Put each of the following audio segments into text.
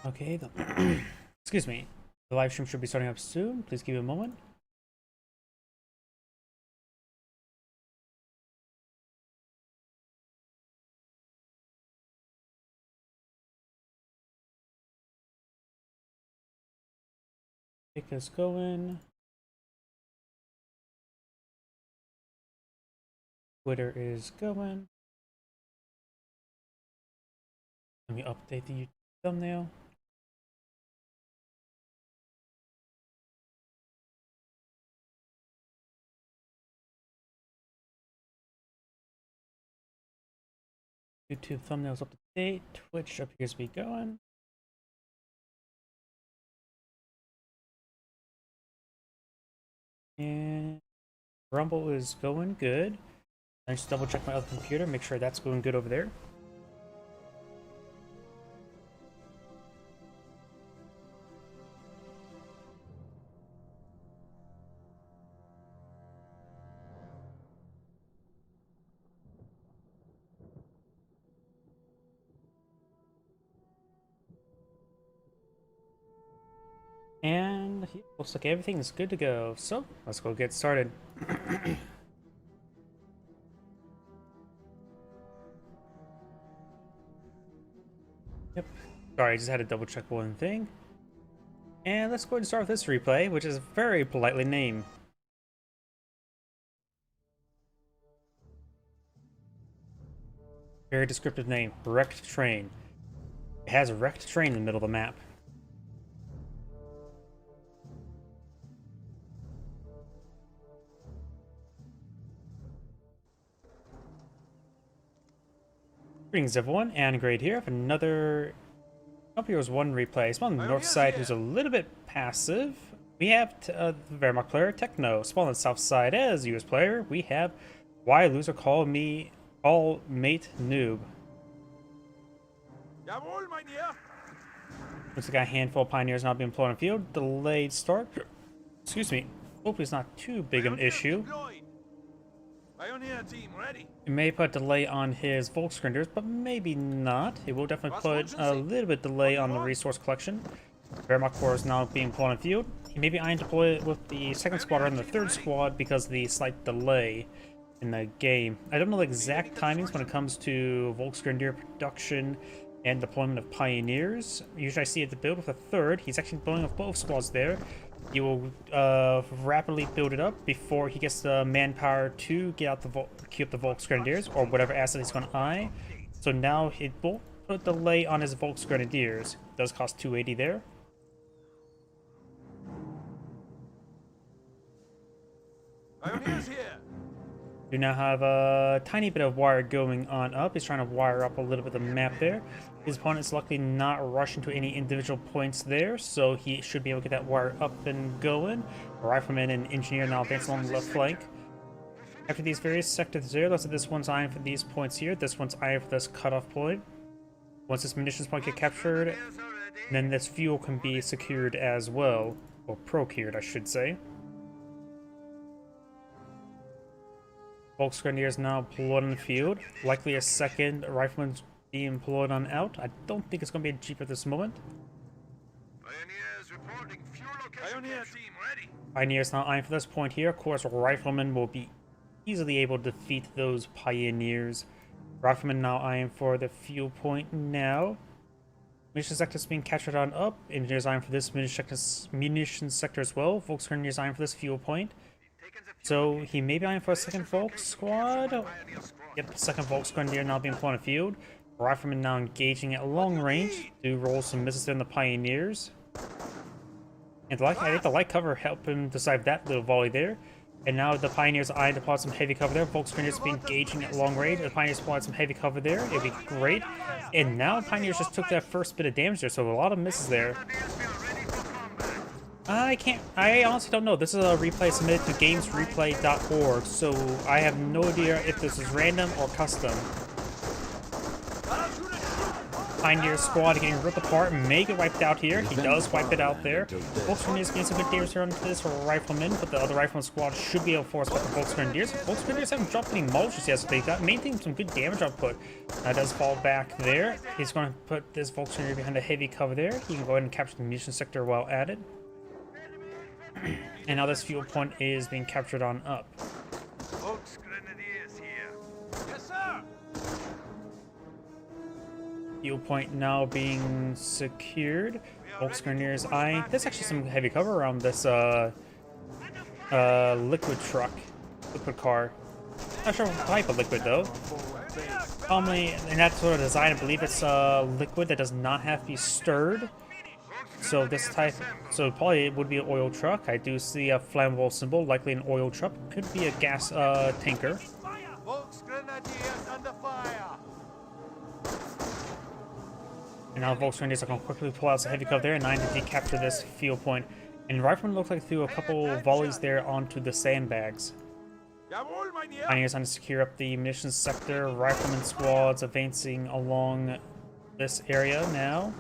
Okay, excuse me. The live stream should be starting up soon. Please give it a moment. Get us going. Twitter is going. Let me update the YouTube thumbnail. YouTube thumbnails up to date. Twitch appears to be going. And Rumble is going good. I just double check my other computer, make sure that's going good over there. And looks like everything is good to go. So let's go get started. Yep. Sorry, I just had to double check one thing. And let's go ahead and start with this replay, which is very politely named. Very descriptive name, Wrecked Train. It has a wrecked train in the middle of the map. Greetings everyone, and Grade here for another Heroes 1 replay. Spawn on the north side, who's a little bit passive. We have Wehrmacht player Techno. Spawn on the south side as US player. We have Why Loser Call Mate Noob. Looks like a handful of pioneers not being employed on field. Delayed start. Excuse me. Hopefully it's not too big of an issue. Team ready. It may put delay on his Volksgrinders, but maybe not. It will definitely put a little bit delay on the resource collection. Wehrmacht Corps is now being put on field. He may be eyeing to deploy it with the second squad rather than the third squad because of the slight delay in the game. I don't know the exact timings when it comes to Volksgrinder production and deployment of pioneers. Usually I see it to build with a third. He's actually building with both squads there. He will rapidly build it up before he gets the manpower to get out the keep the Volksgrenadiers or whatever asset he's going to eye. So now it will put a delay on his Volksgrenadiers. It does cost 280 there. Pioneers here. You now have a tiny bit of wire going on up. He's trying to wire up a little bit of the map there. His opponent's luckily not rushing to any individual points there, so he should be able to get that wire up and going. Rifleman and engineer now advance along the left flank. After these various sectors there, let's say this one's eyeing for these points here, this one's eyeing for this cutoff point. Once this munitions point get captured, then this fuel can be secured as well, or procured I should say. Volksgrenadiers now employed on the field. Likely a second rifleman being employed on out. I don't think it's going to be a Jeep at this moment. Pioneers reporting fuel location. Pioneer team ready. Pioneers now eyeing for this point here. Of course, riflemen will be easily able to defeat those pioneers. Riflemen now eyeing for the fuel point now. Munition sector is being captured on up. Engineers eyeing for this munition sector as well. Volksgrenadiers eyeing for this fuel point. So he may be eyeing for a second Volk squad. Yep, second Volksgrenadier now being put on the field. Rifleman now engaging at long range to roll some missiles in the Pioneers. And I think the light cover helped him decide that little volley there. And now the Pioneers are eyeing to plot some heavy cover there. Volksgrenadiers be engaging at long range. The Pioneers plot some heavy cover there. It'd be great. And now the Pioneers just took that first bit of damage there, so a lot of misses there. I honestly don't know. This is a replay submitted to gamesreplay.org, so I have no idea if this is random or custom. Pioneer squad getting ripped apart, may get wiped out here. He does wipe it out there. Volksgrenadiers getting some good damage here onto this rifleman, but the other rifleman squad should be able to force back the Volksgrenadiers. Volksgrenadiers haven't dropped any models just yet, so they got maintaining some good damage output. That does fall back there. He's going to put this Volksgrenadier behind the heavy cover there. He can go ahead and capture the munition sector while at it. And now this fuel point is being captured on up. Volksgrenadiers here. Yes, sir. Fuel point now being secured. Volksgrenadiers eyeing. There's actually some heavy cover around this liquid truck, liquid car. Not sure what type of liquid though. Commonly in that sort of design, I believe it's liquid that does not have to be stirred. So this type, so probably it would be an oil truck. I do see a flammable symbol, likely an oil truck. Could be a gas tanker. Volksgrenadiers under fire. And now Volksgrenadiers are going to quickly pull out some heavy cover there, and 9 to capture this field point. And Rifleman looks like threw a couple volleys there onto the sandbags. Pioneers trying to secure up the munitions sector. Rifleman squads advancing along this area now.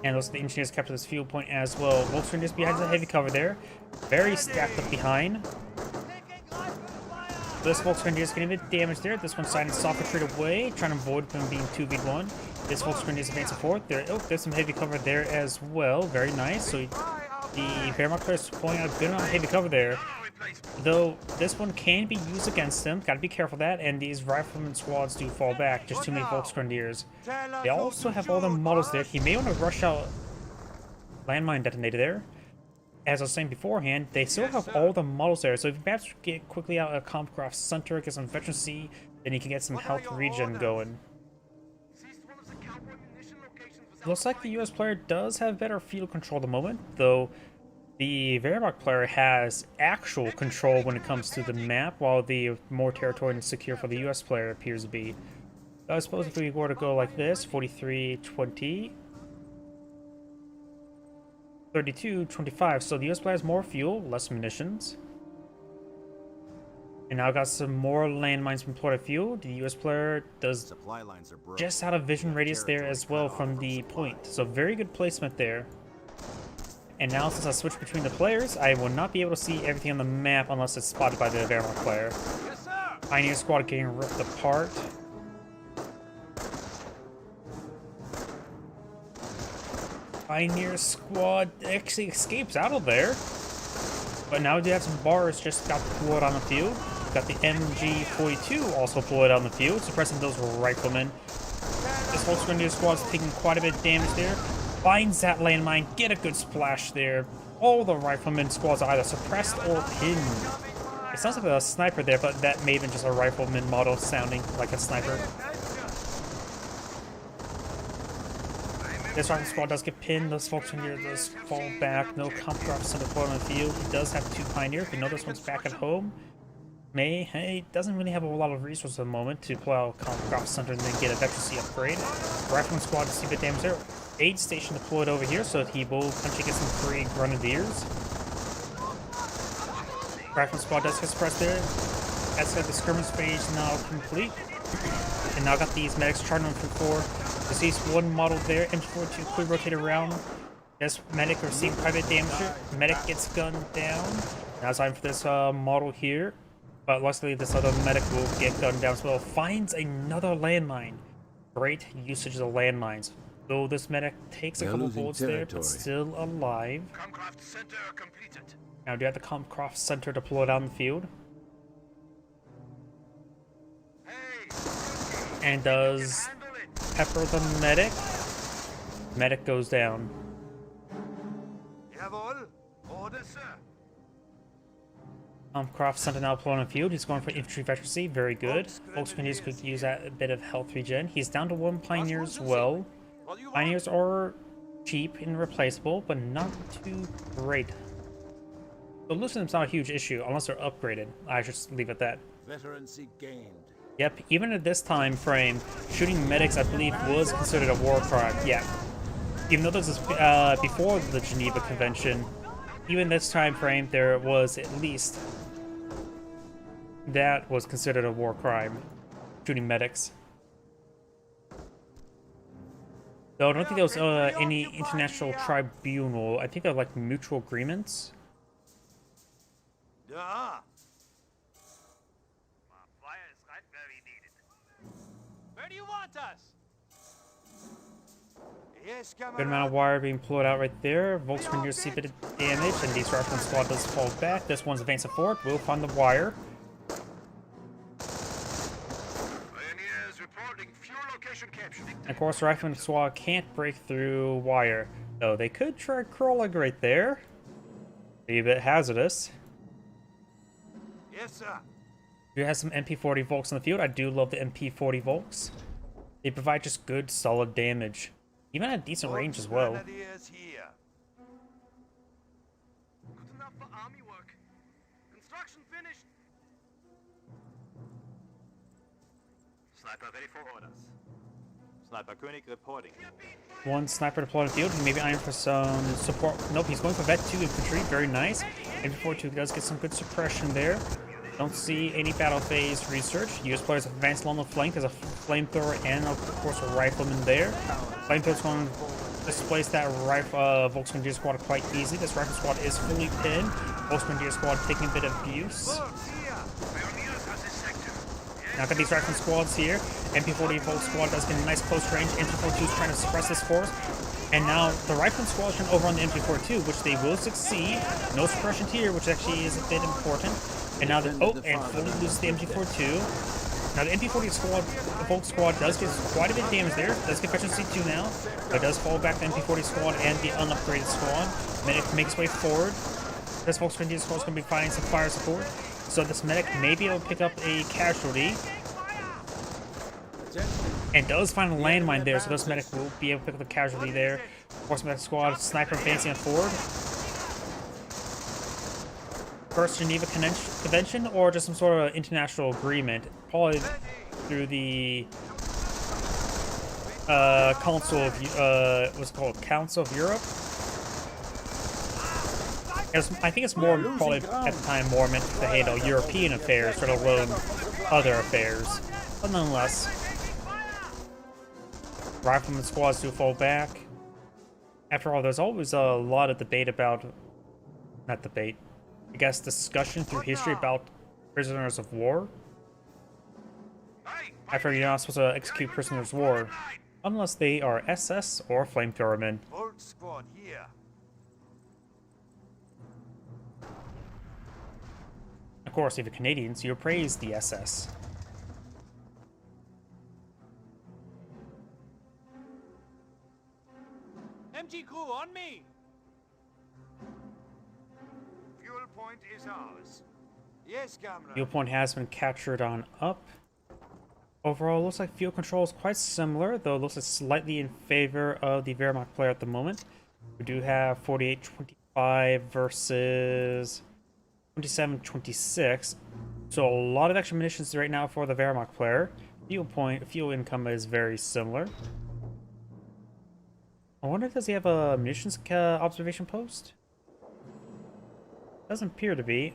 And those the engineers capture this fuel point as well. Volksgrenadiers behind the heavy cover there. Very stacked up behind. This Volksgrenadiers getting a bit damaged there. This one's deciding to soft retreat away, trying to avoid them being 2v1. This Volksgrenadiers advancing forward. There's some heavy cover there as well. Very nice. So the Wehrmacht players pulling out a good amount of heavy cover there. Though this one can be used against them. Gotta be careful of that. And these rifleman squads do fall back. Just too many Volksgrenadiers. They also have all the models there. He may want to rush out landmine detonator there. As I was saying beforehand, they still have all the models there. So if you perhaps get quickly out a Compcroft Center, get some veterancy, then you can get some health regen going. Looks like the US player does have better field control at the moment, though the Wehrmacht player has actual control when it comes to the map, while the more territory and secure for the US player appears to be. So I suppose if we were to go like this, 43-20, 32-25, so the US player has more fuel, less munitions. And now got some more landmines from Florida fuel. The US player does just out of vision radius there as well from the point. So very good placement there. And now since I switch between the players, I will not be able to see everything on the map unless it's spotted by the Wehrmacht player. Pioneer squad getting ripped apart. Pioneer squad actually escapes out of there. But now we do have some bars just got deployed on the field. Got the MG42 also deployed on the field, suppressing those riflemen. This Volksgrenadier squad is taking quite a bit of damage there. Finds that landmine, get a good splash there. All the riflemen squads are either suppressed or pinned. It sounds like a sniper there, but that may have been just a rifleman model sounding like a sniper. This rifle squad does get pinned. Those Volksgrenadier does fall back. No Compcroft Center deployed on the field. He does have 2 Pioneers. We know this one's back at home. He doesn't really have a lot of resources at the moment to pull out Compcroft Center and then get a veterancy upgrade. Rifleman squad to see a bit damage there. Aid station deployed over here, so he will potentially get some free grenadiers. Rifleman squad does get suppressed there. That's got the skirmish phase now complete. And now got these medics charging on from 4. There's one model there, MG42 quick rotate around. This medic receiving private damage. Medic gets gunned down. Now it's time for this model here. But luckily this other medic will get gunned down as well. Finds another landmine. Great usage of landmines. Though this medic takes a couple bullets there, but still alive. Compcroft Center completed. Now do you have the Compcroft Center deployed on the field? And does pepper the medic? Medic goes down. Jawohl. Orders, sir. Compcroft Center now deployed on the field. He's going for infantry veterancy. Very good. Volksgrenadiers could use that a bit of health regen. He's down to 1 Pioneer as well. Pioneers are cheap and replaceable, but not too great. So losing them's not a huge issue unless they're upgraded. I should just leave it at that. Veterancy gained. Yep, even at this time frame, shooting medics, I believe, was considered a war crime. Yeah. Even though this is before the Geneva Convention, even this time frame, there was at least that was considered a war crime, shooting medics. Though I don't think there was any international tribunal. I think they're like mutual agreements. Ja. My fire is right where we need it. Where do you want us? Yes, Good amount of wire being pulled out right there. Volkswagen see a bit of damage, and the Rifleman squad does fall back. This one's advancing forward. We'll find the wire. Pioneers reporting fuel location captured. Of course, the Rifleman squad can't break through wire. Though they could try crawling right there. Be a bit hazardous. Yes, sir. You have some MP40 Volks on the field. I do love the MP40 Volks. They provide just good, solid damage. Even at decent range as well. Grenadiers here. Good enough for army work. Construction finished. Sniper ready for orders. Sniper König reporting. One sniper deployed on the field. He may be eyeing for some support. Nope, he's going for Vet 2 infantry. Very nice. MP42 does get some good suppression there. Don't see any battle phase research. US players advance along the flank. There's a flamethrower and, of course, a rifleman there. Flamethrower's going to displace that Volkswagen squad quite easy. This rifle squad is fully pinned. Volkswagen squad taking a bit of abuse. Now got these rifle squads here. MP40 Volt squad does get a nice close range. MP42 is trying to suppress this force. And now the rifle squad is over on the MP42, which they will succeed. No suppression here, which actually is a bit important. And now the and fully loses the MG42. Now the MP40 squad, the Volt squad does get quite a bit of damage there. Does get efficiency 2 now, but does fall back the MP40 squad and the unupgraded squad. Medic makes way forward. This Volkswagen squad is going to be finding some fire support, so this medic may be able to pick up a casualty. And does find a landmine there, so this medic will be able to pick up a casualty there. Of course, medic squad sniper advancing forward. First Geneva Convention or just some sort of international agreement, probably through the Council of what's it called, Council of Europe. I think it's more probably at the time more meant to handle European affairs, let alone other affairs. But nonetheless, rifleman squads do fall back. After all, there's always a lot of debate about, not debate, I guess discussion through history about prisoners of war. After you're not supposed to execute prisoners of war, unless they are SS or flamethrower men. Volt squad here. Of course, if you're Canadians, you praise the SS. MG crew on me. Fuel point is ours. Yes, Comrade. Fuel point has been captured on up. Overall, looks like fuel control is quite similar, though it looks like slightly in favor of the Wehrmacht player at the moment. We do have 48-25 versus 27-26. So a lot of extra munitions right now for the Wehrmacht player. Fuel income is very similar. I wonder, does he have a munitions observation post? Doesn't appear to be.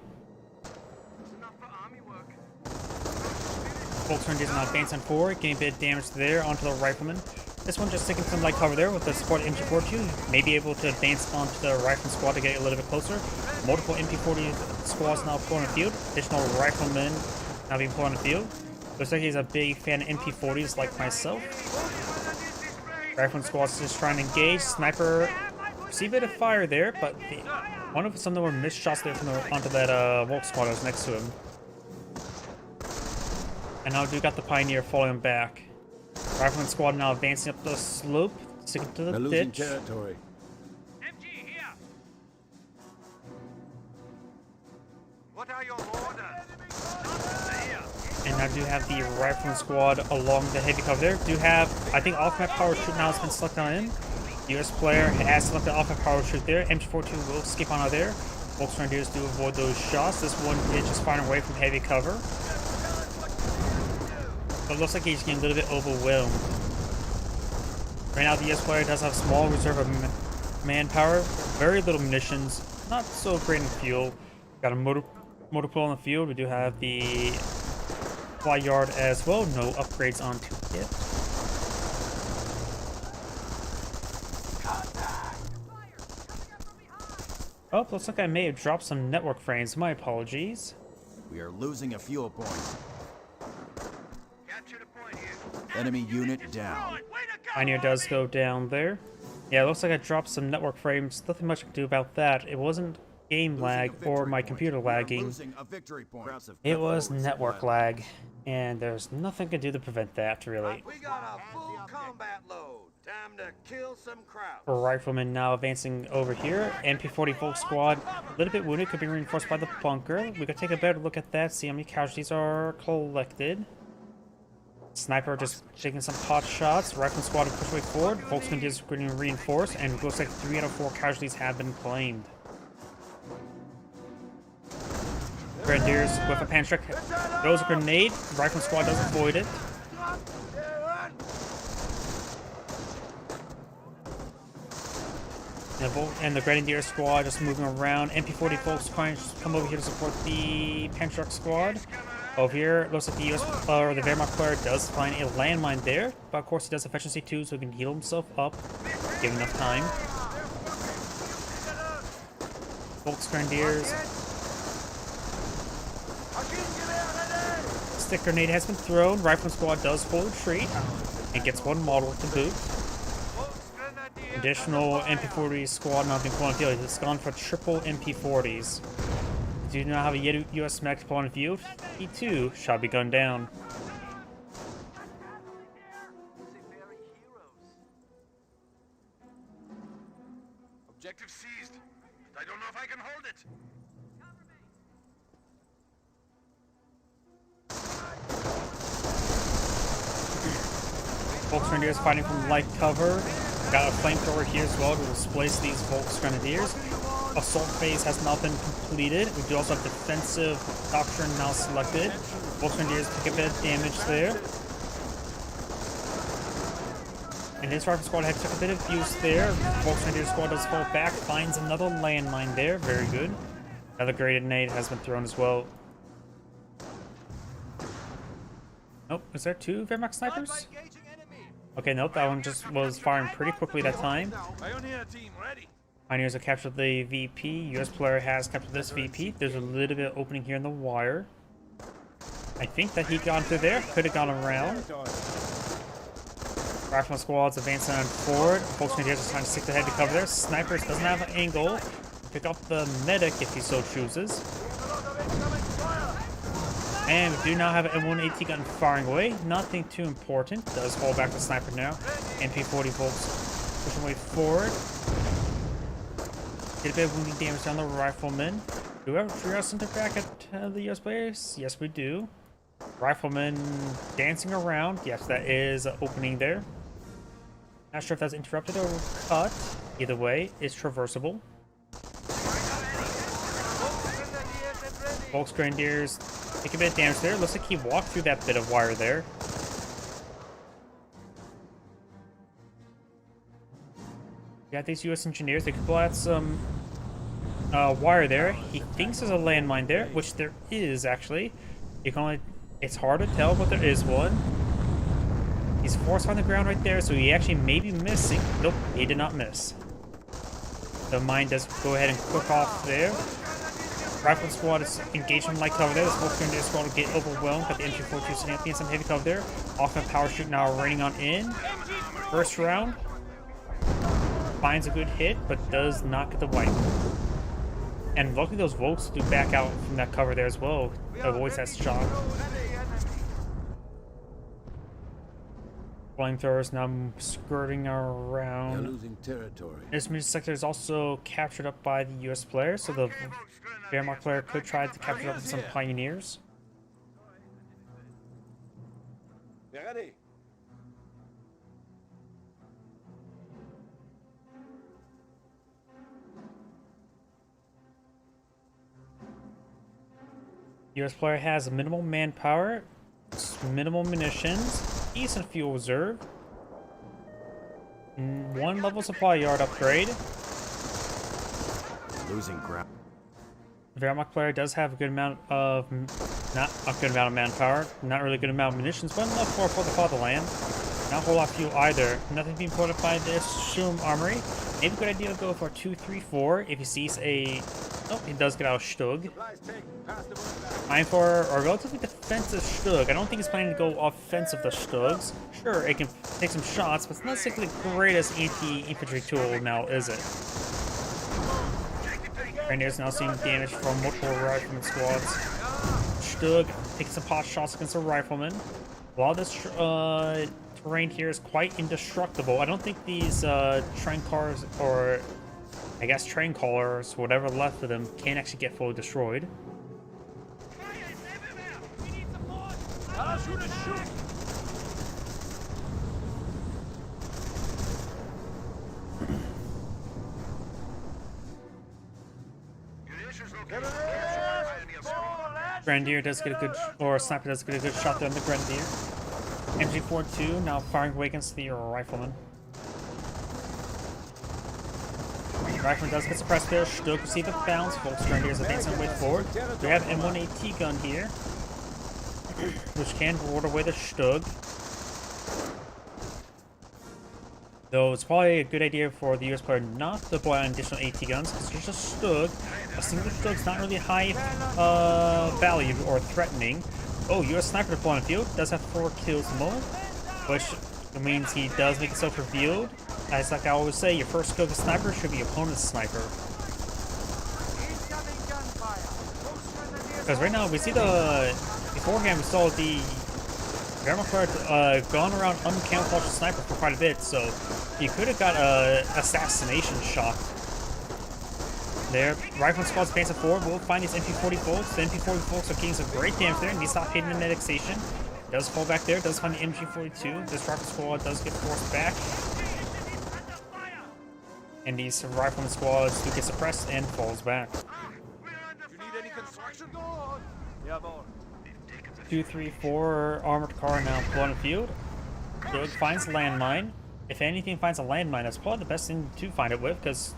Volkswagen is now advancing forward, getting a bit of damage there onto the rifleman. This one just taking some light cover there with the support MG42. May be able to advance onto the rifleman squad to get a little bit closer. Multiple MP40 squads now pulling the field. Additional riflemen now being pulled on the field. Looks like he's a big fan of MP40s like myself. Rifleman squad's just trying to engage. Sniper, see a bit of fire there, but one of some of them were missed shots there from onto that Volk squad that was next to him. And now we got the Pioneer falling back. Rifleman squad now advancing up the slope, sticking to the ditch. Territory. MG here. What are your orders? And I do have the Rifleman squad along the heavy cover there. Do have, I think, off-map power shoot now has been selected on in. US player has selected off-map power shoot there. MG42 will skip on out there. Volkswagen do avoid those shots. This one is just firing away from heavy cover. But it looks like he's getting a little bit overwhelmed. Right now, the US player does have small reserve of manpower, very little munitions, not so great in fuel. Got a motor pool on the field. We do have the fly yard as well. No upgrades onto it. Oh, looks like I may have dropped some network frames. My apologies. We are losing a fuel point. Capture the point here. Enemy unit down. Way to go, Pioneer does Army! go down there. Yeah, it looks like I dropped some network frames. Nothing much I can do about that. It wasn't game Losing a lag victory or my point. computer We are lagging. losing a victory point. It was network lag. And there's nothing I can do to prevent that, really. We got a full combat load. Time to kill some Krauts. Rifleman now advancing over here. MP40 Volk squad, a little bit wounded, could be reinforced by the bunker. We could take a better look at that, see how many casualties are collected. Sniper just taking some pot shots. Rifleman squad to push way forward. Volksman is getting reinforced, and it looks like 3 out of 4 casualties have been claimed. Grenadiers with a panic throws a grenade. Rifleman squad does avoid it. And the Grenadier squad just moving around. MP40 folks trying to come over here to support the Panzerk squad. Over here, looks like the US or the Wehrmacht player does find a landmine there, but of course he does efficiency too, so he can heal himself up, give enough time. Volks Grenadiers. Stick grenade has been thrown. Rifleman squad does full retreat and gets one model to boot. Additional MP40 squad not being put on field. It's gone for triple MP40s. We do not have a US mech to pull on view. He too shall be gunned down. Objective seized. But I don't know if I can hold it. Volks Grenadiers fighting from light cover. Got a flamethrower here as well to displace these Volks Grenadiers. Assault phase has not been completed. We do also have defensive doctrine now selected. Volks Grenadiers take a bit of damage there. And his rifle squad had took a bit of abuse there. Volks Grenadier squad does fall back, finds another landmine there. Very good. Another grenade has been thrown as well. Nope, is there 2 Wehrmacht snipers? Okay, nope, that one just was firing pretty quickly that time. Pioneer team ready. Pioneers have captured the VP. US player has captured this VP. There's a little bit of opening here in the wire. I think that he got through there. Could have gone around. Rifleman squad's advancing on forward. Volks Grenadiers is trying to stick the head to cover there. Snipers doesn't have an angle. Pick up the medic if he so chooses. And we do now have an M1AT gun firing away. Nothing too important. Does fall back the sniper now. MP40 Volks pushing way forward. Get a bit of wounding damage down the rifleman. Do we have a triage center back at the US base? Yes, we do. Rifleman dancing around. Yes, that is an opening there. Not sure if that's interrupted or cut. Either way, it's traversable. Volks Grenadiers take a bit of damage there. Looks like he walked through that bit of wire there. Got these US engineers. They could pull out some wire there. He thinks there's a landmine there, which there is actually. You can only, it's hard to tell, but there is one. He's forced on the ground right there, so he actually may be missing. Nope, he did not miss. The mine does go ahead and cook off there. Rifle squad is engaged in light cover there. The Volks Grenadier squad will get overwhelmed, but the MG42 is sitting some heavy cover there. Off the power shoot now raining on in. First round. Finds a good hit, but does not get the wipe. And luckily those Volks do back out from that cover there as well. Avoids that shot. Flamethrowers now skirting They're around. losing territory. This mission sector is also captured up by the US player, so the Wehrmacht player could try to capture up some pioneers. Ready. US player has minimal manpower, minimal munitions, decent fuel reserve, 1 level supply yard upgrade. Losing ground. The Wehrmacht player does have a good amount of, not a good amount of manpower, not really good amount of munitions, but enough for the fatherland. Not a whole lot of fuel either. Nothing being put up by this Shum Armory. Maybe a good idea to go for 2-3-4 if he sees a... Oh, he does get out of Stug. I'm for a relatively defensive Stug. I don't think he's planning to go offensive to Stugs. Sure, it can take some shots, but it's not exactly the greatest anti-infantry tool now, is it? Grenadiers now seeing damage from multiple rifleman squads. Stug taking some pot shots against the riflemen. While this terrain here is quite indestructible, I don't think these train cars, or I guess train callers, whatever left of them, can actually get fully destroyed. Grenadier does get a good, or Sniper does get a good shot there on the Grenadier. MG42 now firing away against the Rifleman. Rifleman does get suppressed there. Stug receive a bounce. Volks Grenadiers advancing way forward. We have M1AT gun here, which can ward away the Stug. Though it's probably a good idea for the US player not to deploy on additional AT guns, because there's a Stug. A single Stug's not really high value or threatening. Oh, US Sniper deployed on the field. Does have 4 kills at the moment, which means he does make himself revealed. As like I always say, your first kill of a sniper should be opponent's sniper. Because right now we see beforehand we saw the Wehrmacht player gone around uncamouflaged sniper for quite a bit, so he could have got a assassination shot. There, Rifleman squad's advancing forward. We'll find these MP40 folks. The MP40 folks are getting some great damage there, and he stopped hitting the medication. Does fall back there, does find the MG42. This Rifleman squad does get forced back. And these Rifleman squads do get suppressed and falls back. 2-3-4 armored car now pull on the field. Doug finds a landmine. If anything finds a landmine, that's probably the best thing to find it with, because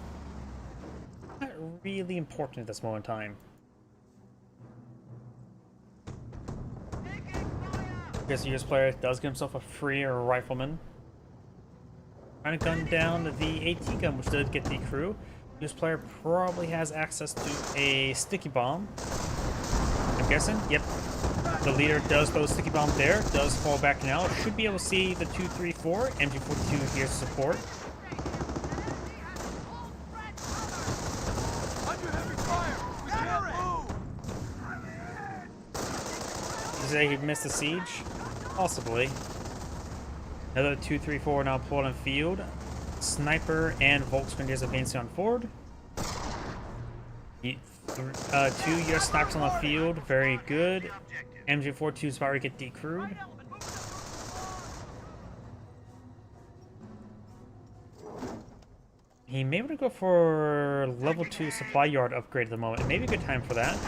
it's not really important at this moment in time. Because the US player does get himself a free Rifleman. Trying to gun down the AT gun, which did get the crew. This player probably has access to a sticky bomb. I'm guessing. Yep. The leader does throw a sticky bomb there. Does fall back now. Should be able to see the 2-3-4. MG42 here to support. You say he missed the siege? Possibly. Another 2-3-4 now pulled on field. Sniper and Volks Grenadiers advancing on forward. 2 US snipers on the field, very good. MG42 is about to get decrewed. He may want to go for level 2 supply yard upgrade at the moment. Maybe a good time for that.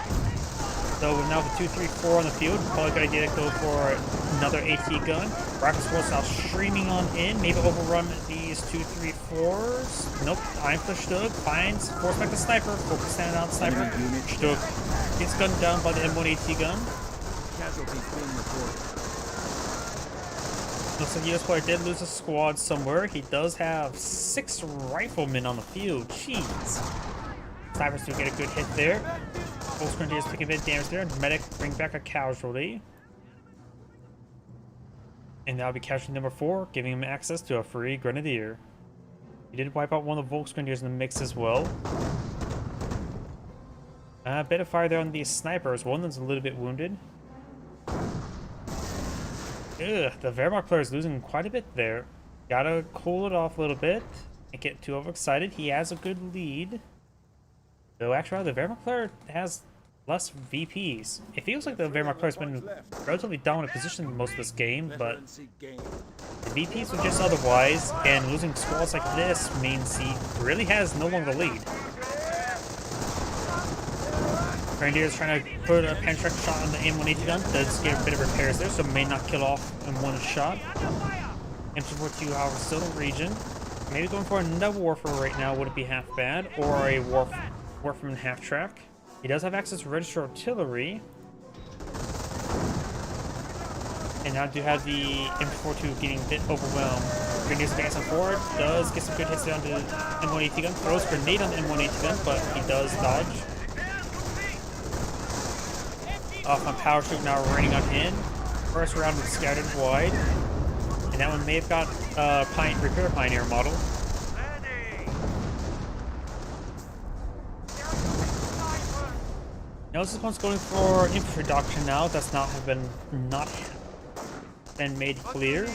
So now the 2-3-4 on the field, probably a good idea to go for another AT gun. Rifle squad's now streaming on in, maybe overrun these 2-3-4s. Nope, Iron Fist Stug finds, force back the sniper, focus standing on the sniper. Stug gets gunned down by the M1AT gun. Casualties being reported. Looks like the US player did lose a squad somewhere. He does have 6 riflemen on the field. Jeez. Snipers do get a good hit there. Volks Grenadiers taking a bit of damage there. Medic bring back a casualty. And that'll be casualty number 4, giving him access to a free Grenadier. He did wipe out one of the Volks Grenadiers in the mix as well. A bit of fire there on these snipers. One of them's a little bit wounded. Ugh, the Wehrmacht player is losing quite a bit there. Gotta cool it off a little bit. Can't get too overexcited. He has a good lead. Though actually, the Wehrmacht player has less VPs. It feels like the Wehrmacht player's been in a relatively dominant position most of this game, but the VPs were just otherwise, and losing squads like this means he really has no longer lead. Grenadiers trying to put a penetrating shot on the M1AT gun. Does get a bit of repairs there, so may not kill off in one shot. MG42, however, still in the region. Maybe going for another Warfare right now wouldn't be half bad, or a Warfare half track. He does have access to registered artillery. And And now do have the M42 getting a bit overwhelmed. Grenadiers advancing forward, does get some good hits down to M1AT gun, throws grenade on the M1AT gun, but he does dodge. Off on power shoot, now raining on in. First round was scattered wide. And that one may have got Repair Pioneer model. Now this one's going for infantry doctrine now. That's not been made clear.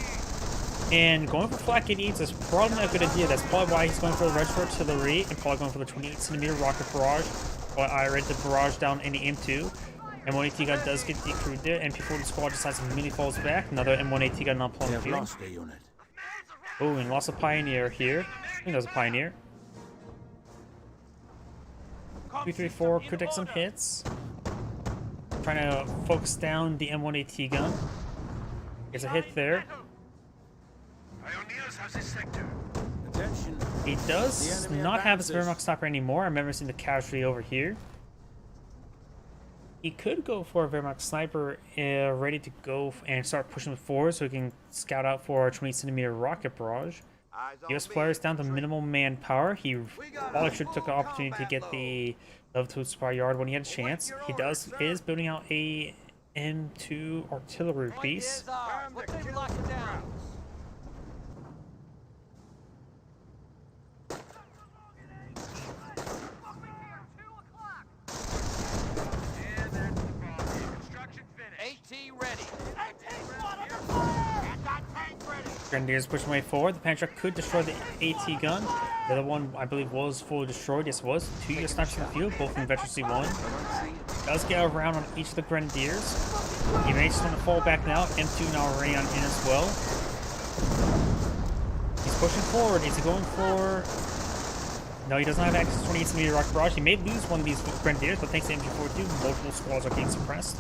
And going for flak 88s is probably not a good idea. That's probably why he's going for the Register Artillery and probably going for the 28cm rocket barrage. While I read the barrage down in the M2. M1AT gun does get decrewed there. MP40 squad decides to mini falls back. Another M1AT gun not pulling the field. Oh, and lost a Pioneer here. I think that was a Pioneer. 234 could take some hits. Trying to focus down the M1AT gun. Gets a hit there. He does not have his Wehrmacht sniper anymore. I remember seeing the casualty over here. He could go for a Wehrmacht sniper ready to go and start pushing forward so he can scout out for a 20cm rocket barrage. US players down to minimal manpower. He probably should have took the opportunity to get the level 2 supply yard when he had a chance. He is building out a M2 artillery piece. Grenadiers push way forward. The Panzer could destroy the AT gun. The other one, I believe, was fully destroyed. Yes, it was. 2 US snipers in the field, both from Veteran C1. Does get around on each of the Grenadiers. He manages to fall back now. M2 now already on in as well. He's pushing forward. Is he going for... No, he doesn't have access to 28cm rocket barrage. He may lose one of these Grenadiers, but thanks to MG42, multiple squads are getting suppressed.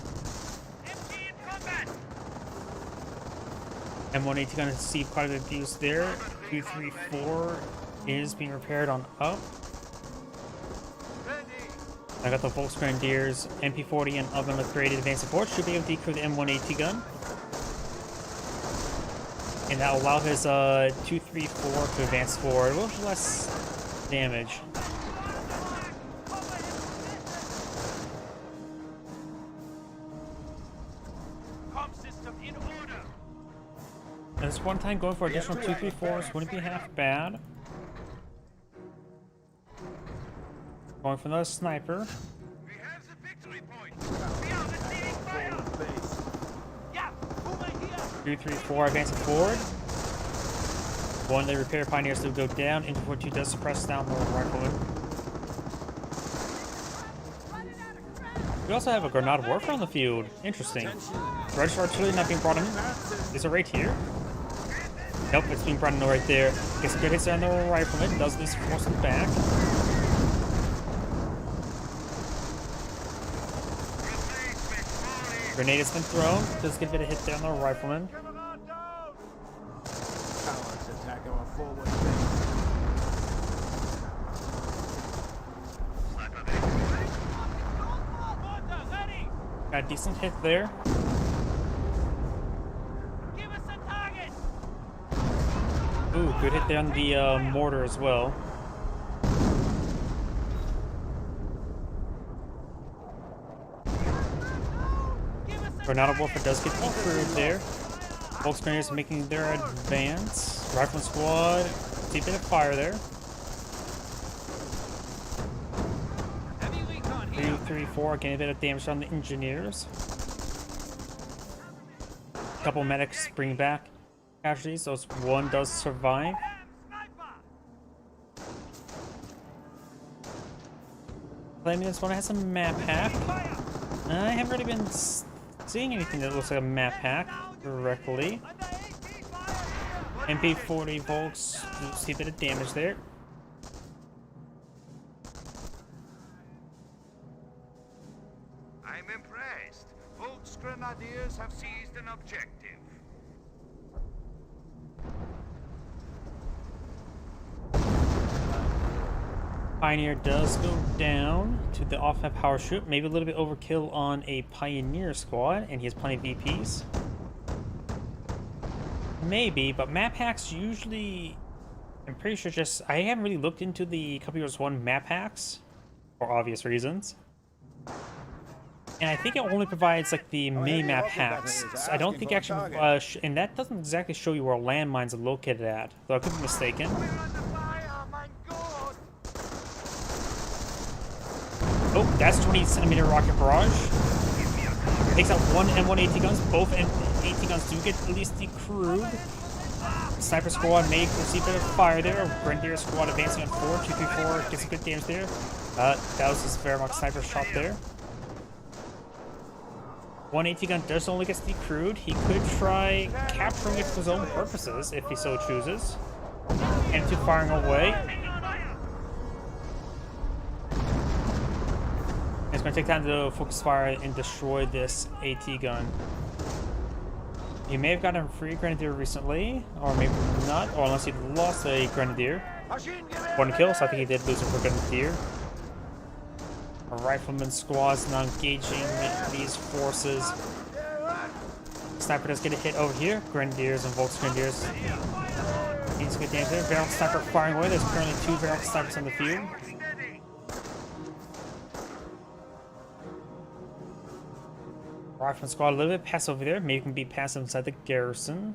M1AT gonna see quite a bit of abuse there. 234 is being repaired on up. I got the Volks Grenadiers, MP40 and Oven upgraded advancing forward. Should be able to decrew the M1AT gun. And that will allow his 234 to advance forward. A little less damage. This one time going for additional 234s wouldn't be half bad. Going for another sniper. We have the victory point. We are receiving fire. 234 advancing forward. One of the repair pioneers will go down. Infantry 2 does suppress down the rifleman. We also have a Granada Warfare on the field. Interesting. Register Artillery not being brought in. Is it right here? Nope, it's being brought in right there. Gets good hits on the rifleman. Does this force him back. Grenade has been thrown. Does get a bit of hit down the rifleman. Got a decent hit there. Ooh, good hit there on the mortar as well. Granada Warfare does get decrewed there. Volks Grenadiers making their advance. Rifleman squad, see a bit of fire there. 334 getting a bit of damage on the engineers. A couple medics bring back casualties, so one does survive. Claiming this one has a map hack. I haven't really been seeing anything that looks like a map hack directly. MP40 Volks, see a bit of damage there. I'm impressed. Volks Grenadiers have seized an objective. Pioneer does go down to the off-map power shoot. Maybe a little bit overkill on a Pioneer squad, and he has plenty of VPs. Maybe, but map hacks usually, I'm pretty sure just, I haven't really looked into the Company Heroes 1 map hacks, for obvious reasons. And I think it only provides like the mini-map hacks. So I don't think actually, and that doesn't exactly show you where landmines are located at, though I could be mistaken. Oh, that's 20-centimeter rocket barrage. Takes out one M1 AT guns. Both AT guns do get at least decrewed. Sniper squad may receive a bit of fire there. Grenadier squad advancing on 4. 234 gets some good damage there. That was his Wehrmacht sniper shot there. One AT gun does only get decrewed. He could try capturing it for his own purposes if he so chooses. And two firing away. It's going to take time to focus fire and destroy this AT gun. He may have gotten a free grenadier recently, or maybe not, or unless he lost a grenadier. One kill, so I think he did lose a grenadier. A rifleman squad is now engaging these forces. Sniper does get a hit over here. Grenadiers and Volks Grenadiers. Needs good damage there. Wehrmacht sniper firing away. There's currently 2 Wehrmacht snipers on the field. Rifleman squad a little bit pass over there. Maybe can be passive inside the garrison.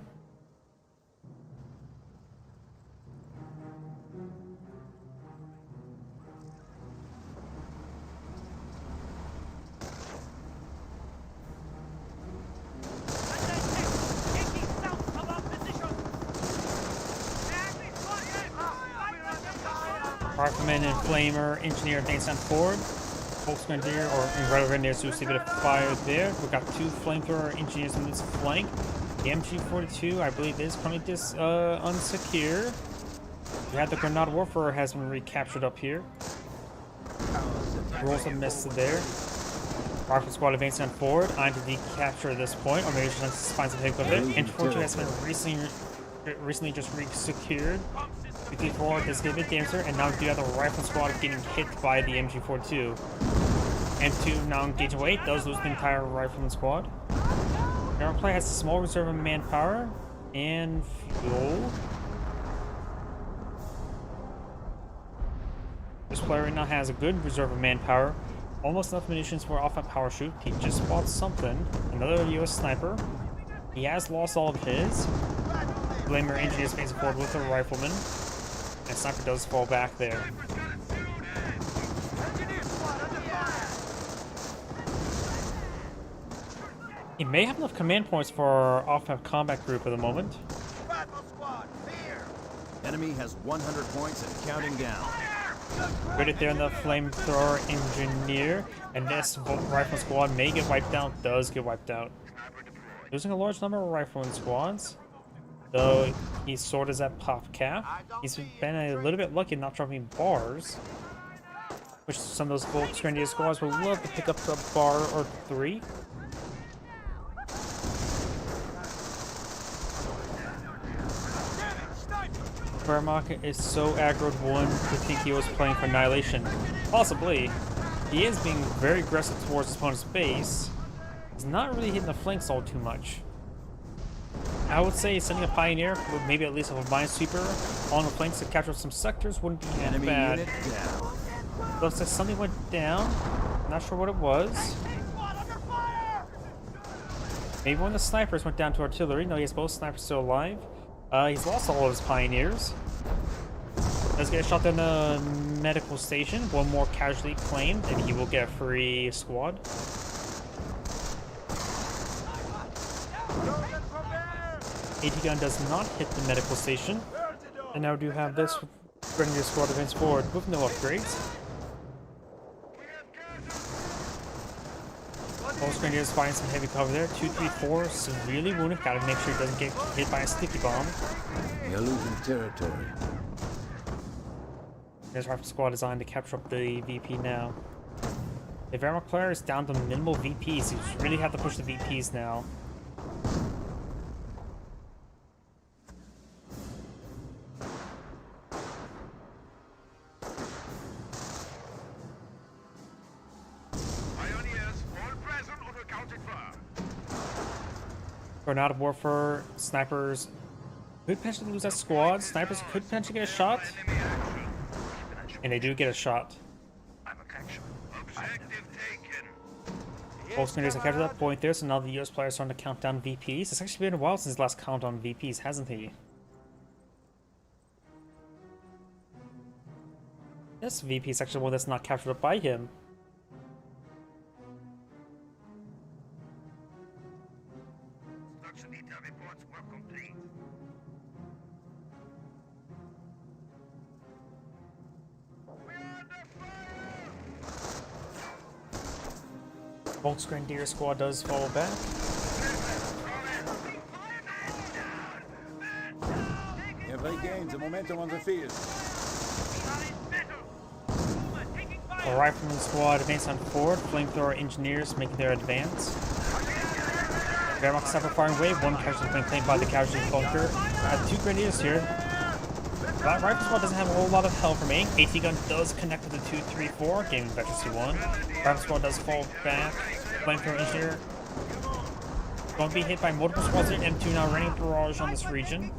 Rifleman and Flamer, Engineer advance on forward. Volks Grenadier or Red Grenadiers do a bit of fire there. We've got 2 Flamethrower Engineers on this flank. The MG42, I believe, is currently unsecure. We have the Grenade Warfare has been recaptured up here. Rolls a miss there. Rifle squad advancing on forward. I'm to decapture at this point, or maybe just find some hit with it. MG42 has been recently just secured. 54 does get a bit damage there, and now we do have the rifle squad getting hit by the MG42. M2 now engage away, does lose the entire rifleman squad. Our player has a small reserve of manpower and fuel. This player right now has a good reserve of manpower, almost enough munitions for off a power shoot. He just bought something, another US sniper. He has lost all of his. Flamer engineers facing forward with a rifleman. And sniper does fall back there. He may have enough command points for our off-map combat group at the moment. Enemy has 100 points and counting down. Right there in the flamethrower engineer, and this rifle squad may get wiped out. Does get wiped out. Losing a large number of rifleman squads. Though he sort of is at pop cap. He's been a little bit lucky not dropping bars, which some of those Volks Grenadier squads would love to pick up a bar or 3. Wehrmacht is so aggroed one to think he was playing for Annihilation. Possibly. He is being very aggressive towards his opponent's base. He's not really hitting the flanks all too much. I would say sending a Pioneer with maybe at least a Minesweeper on the flanks to capture some sectors wouldn't be Enemy bad. unit down. Looks like something went down. Not sure what it was. Maybe one of the snipers went down to artillery. No, he has both snipers still alive. He's lost all of his Pioneers. Let's get a shot down the medical station. One more casualty claimed, and he will get a free squad. AT gun does not hit the medical station. And now we do have this Grenadier squad advance forward with no upgrades. Volks Grenadiers find some heavy cover there. 234 severely wounded. Gotta make sure he doesn't get hit by a sticky bomb. You're losing territory. There's Rifle Squad designed to capture up the VP now. The Wehrmacht player is down to minimal VPs. You really have to push the VPs now. Grenade Warfare, snipers Could potentially lose that squad. Snipers could potentially get a shot. And they do get a shot. Objective taken. Volksgrenadiers have captured that point there, so now the US players are starting to count down VPs. It's actually been a while since his last count on VPs, hasn't he? This VP is actually one that's not captured up by him. Structure detail reports were complete. We're under fire! Volksgrenadier squad does fall back. You have regained the momentum on the field. The rifleman squad advance on forward. Flamethrower engineers making their advance. Wehrmacht sniper firing wave. One casualty being claimed by the casualty bunker. Two grenadiers here. That rifle squad doesn't have a whole lot of health remaining. AT gun does connect with the 2-3-4. Gaming veterans 2-1. Rifle squad does fall back. Flamethrower engineer going to be hit by multiple squads here. M2 now running barrage on this region.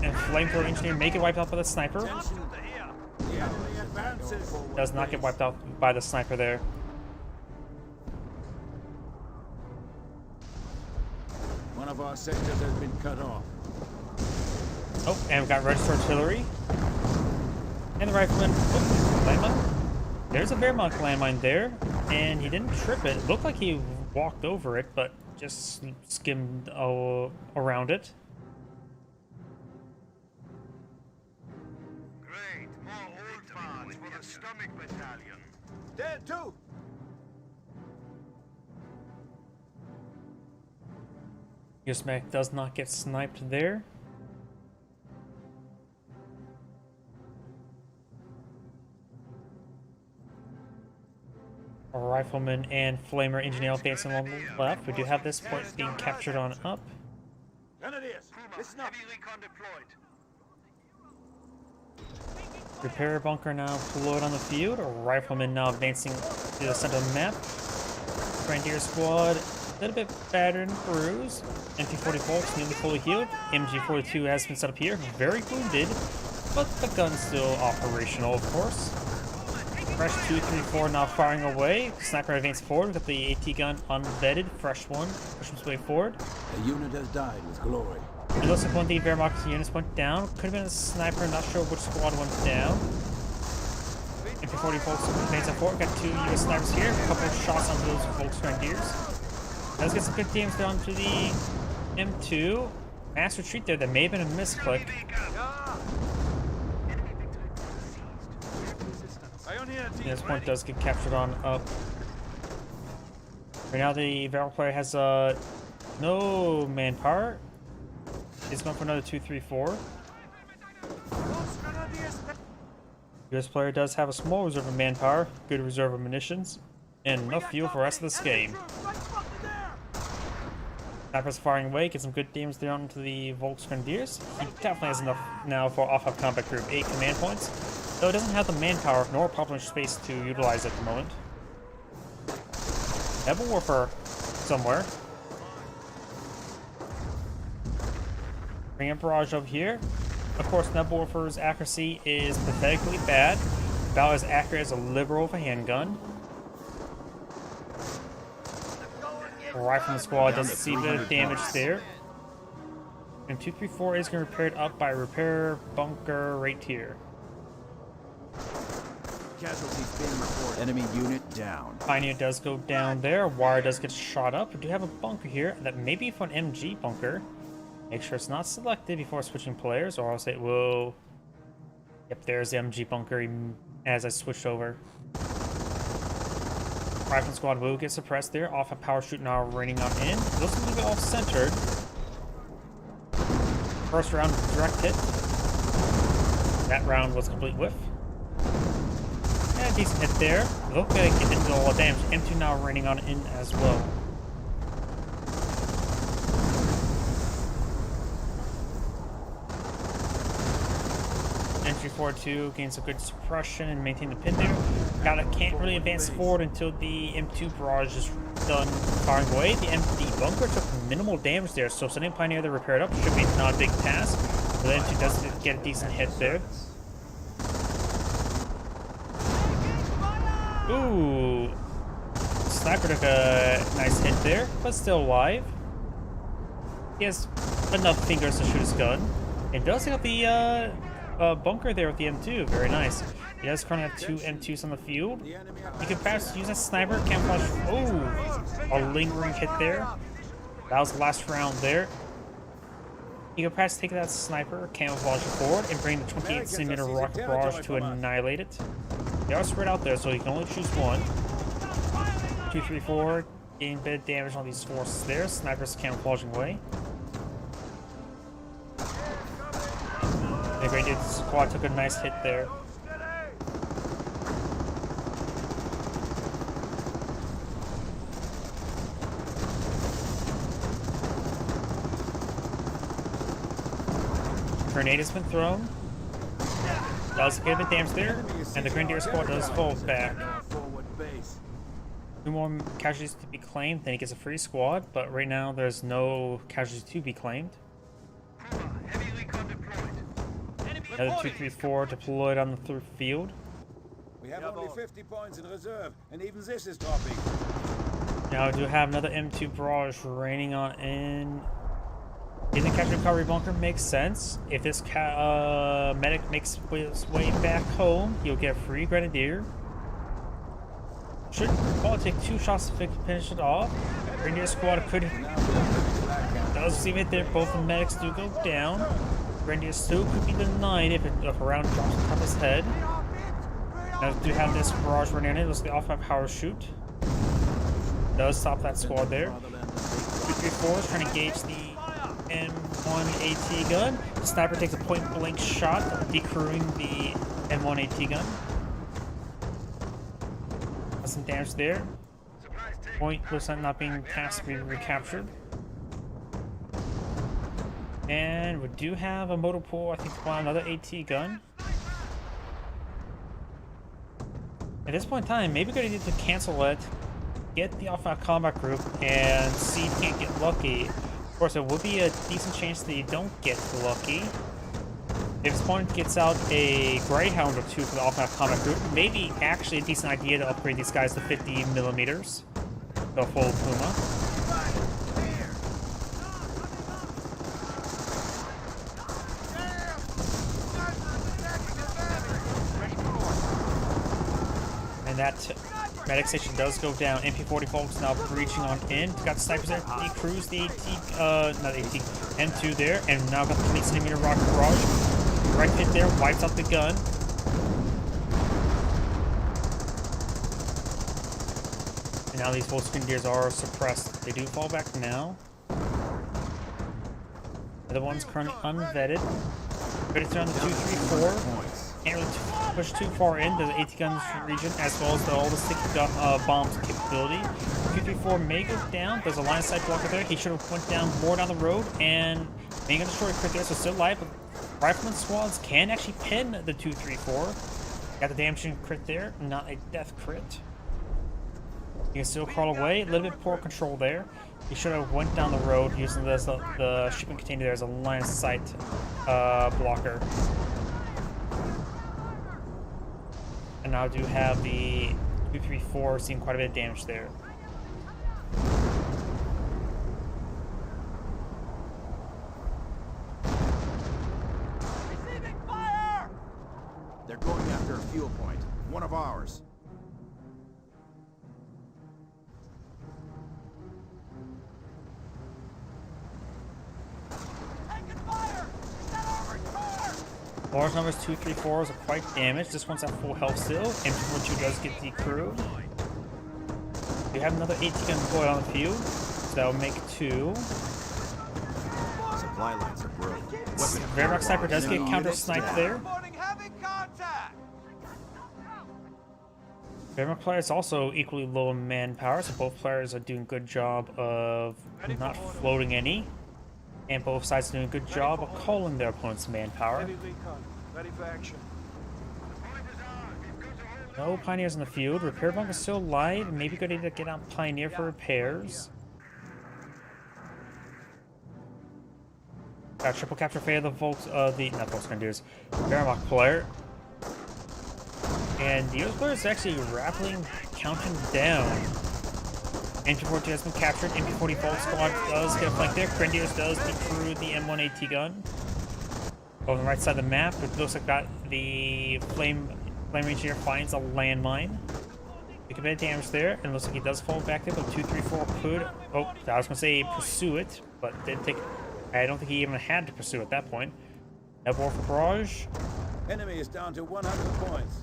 And flamethrower engineer may get wiped out by the sniper. Does not get wiped out by the sniper there. One of our sectors has been cut off. Oh, and we've got registered artillery. And the rifleman. Oh, landmine. There's a Wehrmacht landmine there. And he didn't trip it. It looked like he walked over it, but just skimmed around it. Great. More old parts for the stomach battalion. Dead too. Yusmek does not get sniped there. A rifleman and flamer engineer advancing along the left. We do have this point being captured on up. Grenadiers, listen up. Heavy recon deployed. Repair bunker now deployed on the field. A rifleman now advancing to the center of the map. Grenadier squad a little bit battered and bruised. MP40 Volks nearly fully healed. MG42 has been set up here, very wounded, but the gun's still operational, of course. Fresh 234 now firing away. Sniper advanced forward with the AT gun unvetted. Fresh one pushes its way forward. A unit has died with glory. It looks like one of the Wehrmacht units went down. Could have been a sniper, not sure which squad went down. MP40 Volks advance forward. Got two US snipers here. A couple of shots onto those Volksgrenadiers. Let's get some good damage down to the M2. Mass retreat there. That may have been a misclick. This point does get captured on up. Right now the Wehrmacht player has no manpower. He's going for another 2-3-4. US player does have a small reserve of manpower, good reserve of munitions, and enough fuel for the rest of this game. Sniper's firing away, get some good damage down into the Volksgrenadiers. He definitely has enough now for Off-Hub Combat Group 8 command points, though it doesn't have the manpower nor population space to utilize at the moment. Nebelwerfer somewhere. Bring a barrage over here. Of course, Nebelwerfer's accuracy is pathetically bad, about as accurate as a liberal with a handgun. Rifleman squad doesn't see a bit of damage there. And 234 is going to repair it up by repair bunker right here. Casualties being reported. Enemy unit down. Pioneer does go down there. Wire does get shot up. We do have a bunker here that may be for an MG bunker. Make sure it's not selected before switching players, or else it will... Yep, there's the MG bunker as I switched over. Rifleman squad will get suppressed there. Off a power shoot now raining on in. Looks a little bit off-centered. First round direct hit. That round was complete whiff. And a decent hit there. Look like it didn't do a lot of damage. M2 now raining on in as well. Entry 4-2 gains some good suppression and maintain the pin there. Can't really advance forward until the M2 barrage is done firing away. The bunker took minimal damage there, so sending Pioneer to repair it up should be not a big task. But the M2 does get a decent hit there. Ooh, Sniper took a nice hit there, but still alive. He has enough fingers to shoot his gun. It does take out the bunker there with the M2. Very nice. He does currently have 2 M2s on the field. He can perhaps use a sniper camouflage. Oh, a lingering hit there. That was the last round there. He can perhaps take that sniper camouflage forward and bring the 28cm rocket barrage to annihilate it. They are spread out there, so he can only choose one. 2, 3, 4. Getting a bit of damage on these forces there. Sniper's camouflaging away. The Grenadier squad took a nice hit there. Grenade has been thrown. Does get a bit damage there, and the Grenadier squad does fall back. 2 more casualties to be claimed, then he gets a free squad, but right now there's no casualties to be claimed. Another 2, 3, 4 deployed on the field. We have only 50 points in reserve, and even this is dropping. Now I do have another M2 barrage raining on in the casualty recovery bunker. Makes sense. If this medic makes his way back home, he'll get a free Grenadier. Should probably take 2 shots to finish it off. Grenadier squad does receive it there. Both the medics do go down. Grenadier still could be denied if a round drops on top of his head. Now do have this barrage running in. It was the off-map power shoot. Does stop that squad there. 2, 3, 4 is trying to gauge the M1 AT gun. The sniper takes a point-blank shot, decrewing the M1 AT gun. That's some damage there. 0.% not being tasked to be recaptured. And we do have a motor pool, I think, to buy another AT gun. At this point in time, maybe we're going to need to cancel it, get the off-map combat group, and see if we can't get lucky. Of course, it would be a decent chance that you don't get lucky. If his opponent gets out a Greyhound or 2 for the off-map combat group, maybe actually a decent idea to upgrade these guys to 50mm. The full Puma. And that medic station does go down. MP40 folks now breaching on in. Got the snipers there. Decrews the not AT, M2 there, and now got the 20cm rocket barrage. Right hit there, wipes out the gun. And now these full Grenadiers are suppressed. They do fall back now. The other one's currently unvetted. Ready to on the 2, 3, 4. Can't really push too far in the AT guns region, as well as all the sticky bombs capability. 2, 3, 4 may go down. There's a line of sight blocker there. He should have went down more down the road, and being gonna destroy a crit there, so still alive. But rifleman squads can actually pin the 2, 3, 4. Got the damaging crit there, not a death crit. You can still crawl away. A little bit poor control there. He should have went down the road using the shipping container there as a line of sight blocker. And now do have the 2, 3, 4 seeing quite a bit of damage there. Receiving fire! They're going after a fuel point. One of ours. Taking fire! Is that armored car? Large numbers 2, 3, 4 are quite damaged. This one's at full health still. M242 does get decrewed. We have another AT gun deployed on the field, so that'll make 2. Supply lines are broken. Wehrmacht sniper does get counter sniped there. Wehrmacht players also equally low in manpower, so both players are doing a good job of not floating any. And both sides are doing a good job of calling their opponent's manpower. Ready for action. The point is ours. We've got to hold No Pioneers in the field. Repair bunk is still live. Maybe good idea to get on Pioneer for repairs. Got triple capture fail the not Volksgrenadiers, Wehrmacht player. And the US player is actually rapidly counting down. MP40 has been captured. MP40 Volt Squad does get a flank there. Grenadiers does decrew the M1 AT gun. On the right side of the map, it looks like that the Flame Ranger finds a landmine. Take a bit of damage there, and it looks like he does fall back there, but 234 could. Oh, I was gonna say pursue it, but didn't take. I don't think he even had to pursue at that point. Nebor for barrage. Enemy is down to 100 points.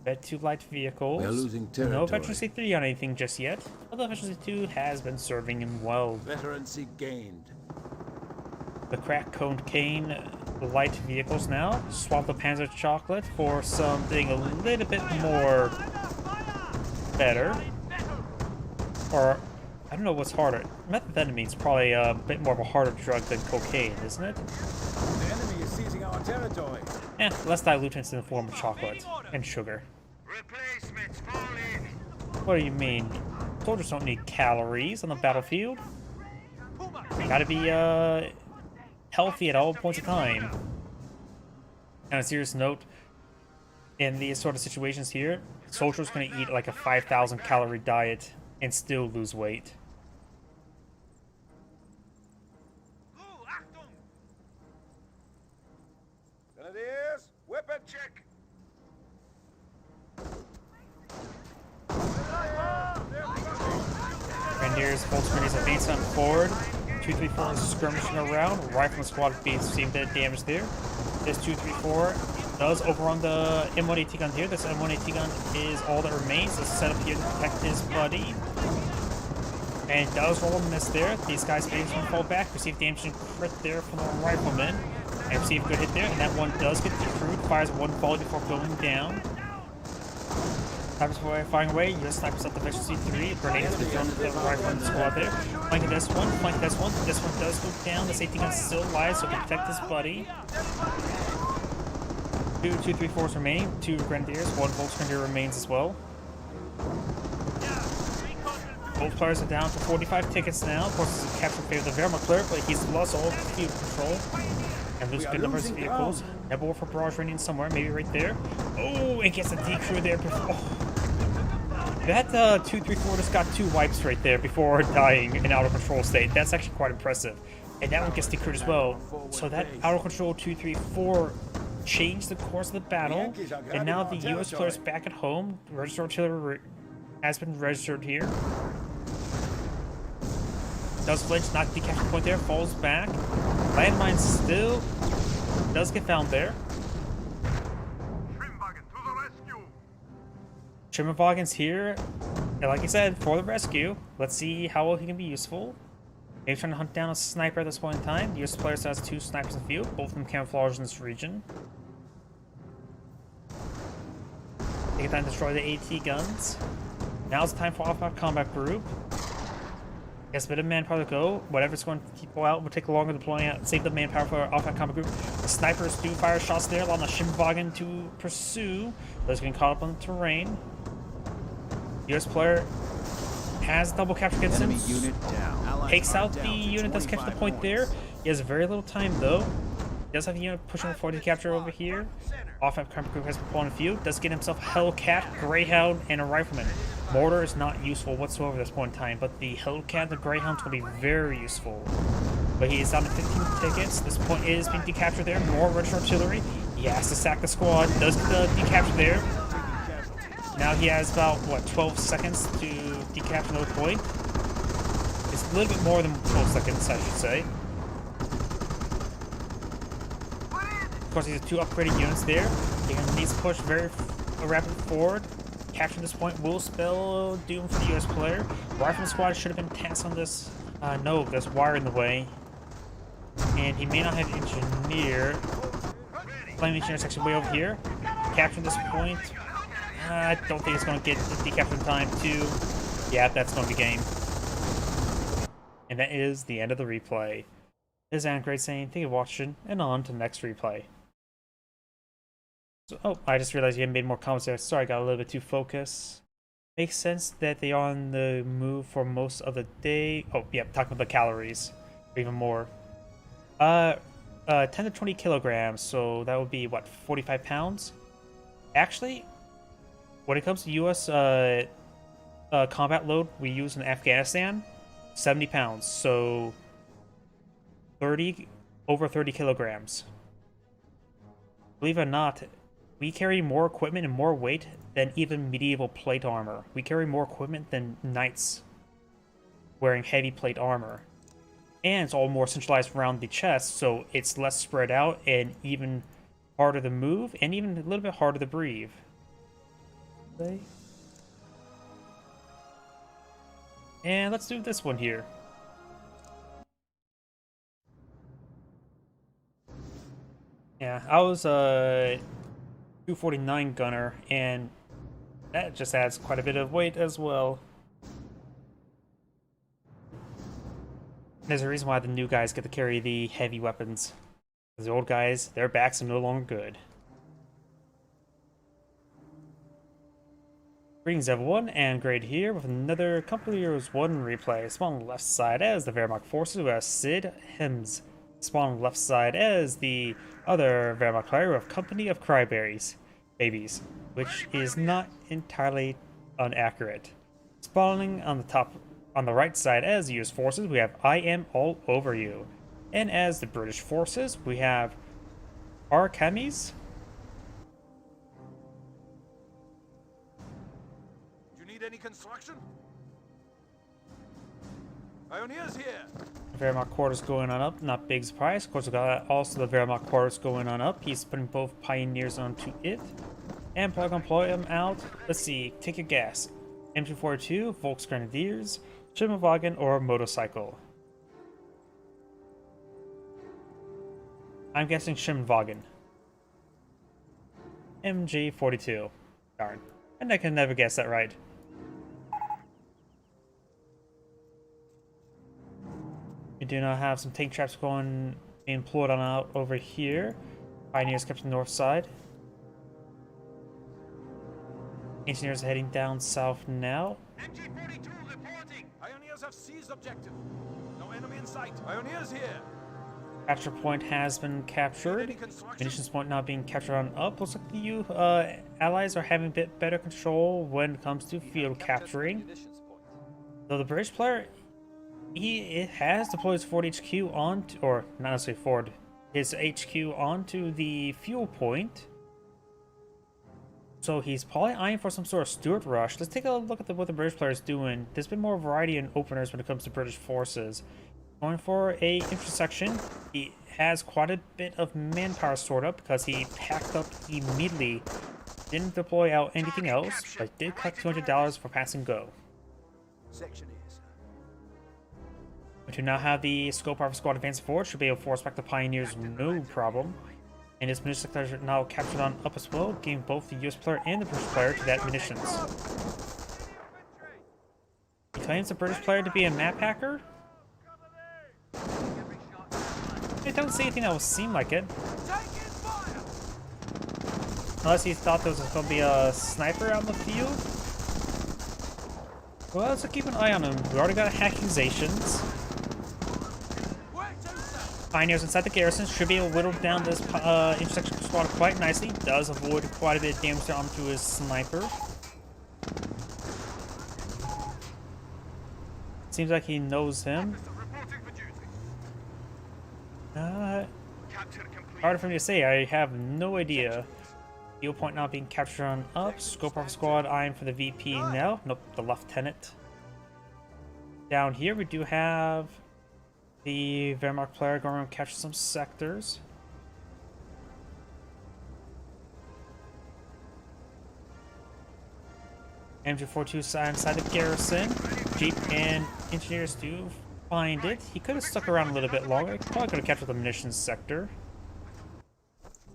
Vet 2 light vehicles. We are losing No territory. Veteran C3 on anything just yet, although Veteran C2 has been serving him well. Veterancy gained. The crack coned cane light vehicles now. Swap the Panzer Chocolate for something a little bit more better. Or, I don't know what's harder. Methamphetamine probably a bit more of a harder drug than cocaine, isn't it? The enemy is seizing our territory. Less dilutants in the form of chocolate and sugar. Replacements fall in. What do you mean? Soldiers don't need calories on the battlefield. They gotta be, healthy at all points of time. On a serious note, in these sort of situations here, soldiers gonna eat like a 5,000 calorie diet and still lose weight. Grenadiers, weapon check. Grenadiers, Volksgrenadiers advancing forward. 234 is skirmishing around. Rifleman squad being same bit of damage there. This 234 does overrun the M1 AT gun here. This M1 AT gun is all that remains. It's set up here to protect his buddy. And does roll a miss there. These guys may fall back. Receive damage and crit there from the rifleman. And receive a good hit there. And that one does get decrewed. Fires one volley before going down. Snipers firing away. US snipers at the Veteran C3. Grenade has been thrown to the rifleman squad there. Flanking this one. Flanking this one. This one does go down. The safety gun is still alive, so he can protect his buddy. 2-3-4s remaining. 2 Grenadiers. 1 Volksgrenadier remains as well. Both players are down to 45 tickets now. Of course, this is a capture favor of the Wehrmacht player, but he's lost all of his field control. And loses good numbers of vehicles. Nebor for barrage raining somewhere, maybe right there. Oh, and gets a decrew there before. Oh. That 2-3-4 just got 2 wipes right there before dying in out of control state. That's actually quite impressive. And that one gets decrewed as well. So that out of control 2-3-4 changed the course of the battle. And now the US players back at home. Registered artillery has been registered here. Does flinch, not the capture point there, falls back. Landmine still does get found there. Schwimmwagen to the rescue. Schwimmwagen's here, and like I said, for the rescue. Let's see how well he can be useful. Maybe trying to hunt down a sniper at this point in time. The US player has 2 snipers in the field, both of them camouflaged in this region. Take time to destroy the AT guns. Now's the time for Alpha Combat Group. Yes, a bit of manpower to go. Whatever's going to keep out will take longer deploying out. Save the manpower for Alpha Combat Group. The snipers do fire shots there, allowing the Schwimmwagen to pursue. Those getting caught up on the terrain. US player has double capture against him. Enemy unit down. Takes out the unit that's captured the point there. He has very little time though. He does have a unit pushing forward to capture over here. Alpha Combat Group has been pulling a few. Does get himself Hellcat, Greyhound, and a Rifleman. Mortar is not useful whatsoever at this point in time, but the Hellcat, the Greyhound, will be very useful. But he is down to 15 tickets. This point is being decaptured there. More Russian artillery. He has to sack the squad. Does get the decapture there. Now he has about, what, 12 seconds to decapture another point. It's a little bit more than 12 seconds, I should say. Of course, these are 2 upgraded units there. He needs to push very rapidly forward. Capturing this point will spell doom for the US player. Rifleman squad should have been tasked on this. No, there's wire in the way. And he may not have engineer. Flame engineer section way over here. Capturing this point. I don't think it's going to get decaptured in time too. Yeah, that's going to be game. And that is the end of the replay. This is Anne Great saying thank you for watching, and on to the next replay. So, oh, I just realized you had made more comments there. Sorry, I got a little bit too focused. Makes sense that they are on the move for most of the day. Oh, yeah, talking about the calories. Even more. 10 to 20 kilograms, so that would be, what, 45 pounds? Actually, when it comes to U.S. Combat load we use in Afghanistan, 70 pounds, so over 30 kilograms. Believe it or not, we carry more equipment and more weight than even medieval plate armor. We carry more equipment than knights wearing heavy plate armor. And it's all more centralized around the chest, so it's less spread out and even harder to move and even a little bit harder to breathe. Okay. And let's do this one here. Yeah, I was a 249 gunner, and that just adds quite a bit of weight as well. There's a reason why the new guys get to carry the heavy weapons. The old guys, their backs are no longer good. Greetings everyone, and Grade here with another Company Heroes 1 replay. Spawn on the left side as the Wehrmacht forces, we have Sid Hems. Spawn on the left side as the other Wehrmacht player of Company of Cryberries Babies, which is not entirely inaccurate. Spawning on the top on the right side as the US forces, we have I Am All Over You. And as the British forces, we have Arkamis. Any construction? Pioneers here. Wehrmacht quarters going on up, not big surprise. Of course, we got also the Wehrmacht quarters going on up. He's putting both pioneers onto it. And plug and play them out. Let's see, take your guess. MG42, Volksgrenadiers, Schimmelwagen, or motorcycle? I'm guessing Schimmelwagen. MG42. Darn. And I can never guess that right. We do now have some tank traps being employed on out over here. Pioneers kept to the north side. Engineers are heading down south now. MG42 reporting. Pioneers have seized objective. No enemy in sight. Pioneers here. Capture point has been captured. Munitions point not being captured on up. Looks like the allies are having a bit better control when it comes to field capturing. Though the British player, he has deployed his Ford HQ onto, or not necessarily Ford, his HQ onto the fuel point. So he's probably eyeing for some sort of Stuart rush. Let's take a look at what the British player is doing. There's been more variety in openers when it comes to British forces. Going for a intersection. He has quite a bit of manpower stored up because he packed up immediately. Didn't deploy out anything else, but did cut $200 for pass and go. Section is. We do now have the Scope Rifle Squad advancing forward. Should be able to force back the Pioneers no problem. And his munitions sector now captured on up as well, giving both the US player and the British player to that munitions. He claims the British player to be a map hacker. I don't see anything that would seem like it. Unless he thought there was going to be a sniper out in the field. Well, let's keep an eye on him. We already got accusations. Pioneers inside the garrison should be able to whittle down this intersection squad quite nicely. Does avoid quite a bit of damage onto his sniper. Seems like he knows him. Hard for me to say. I have no idea. Deal point not being captured on up. Scope Rifle Squad eyeing for the VP now. Nope, the lieutenant. Down here we do have the Wehrmacht player going to capture some sectors. MG42 inside the garrison. Jeep and engineers do find it. He could have stuck around a little bit longer. Probably could have captured the munitions sector.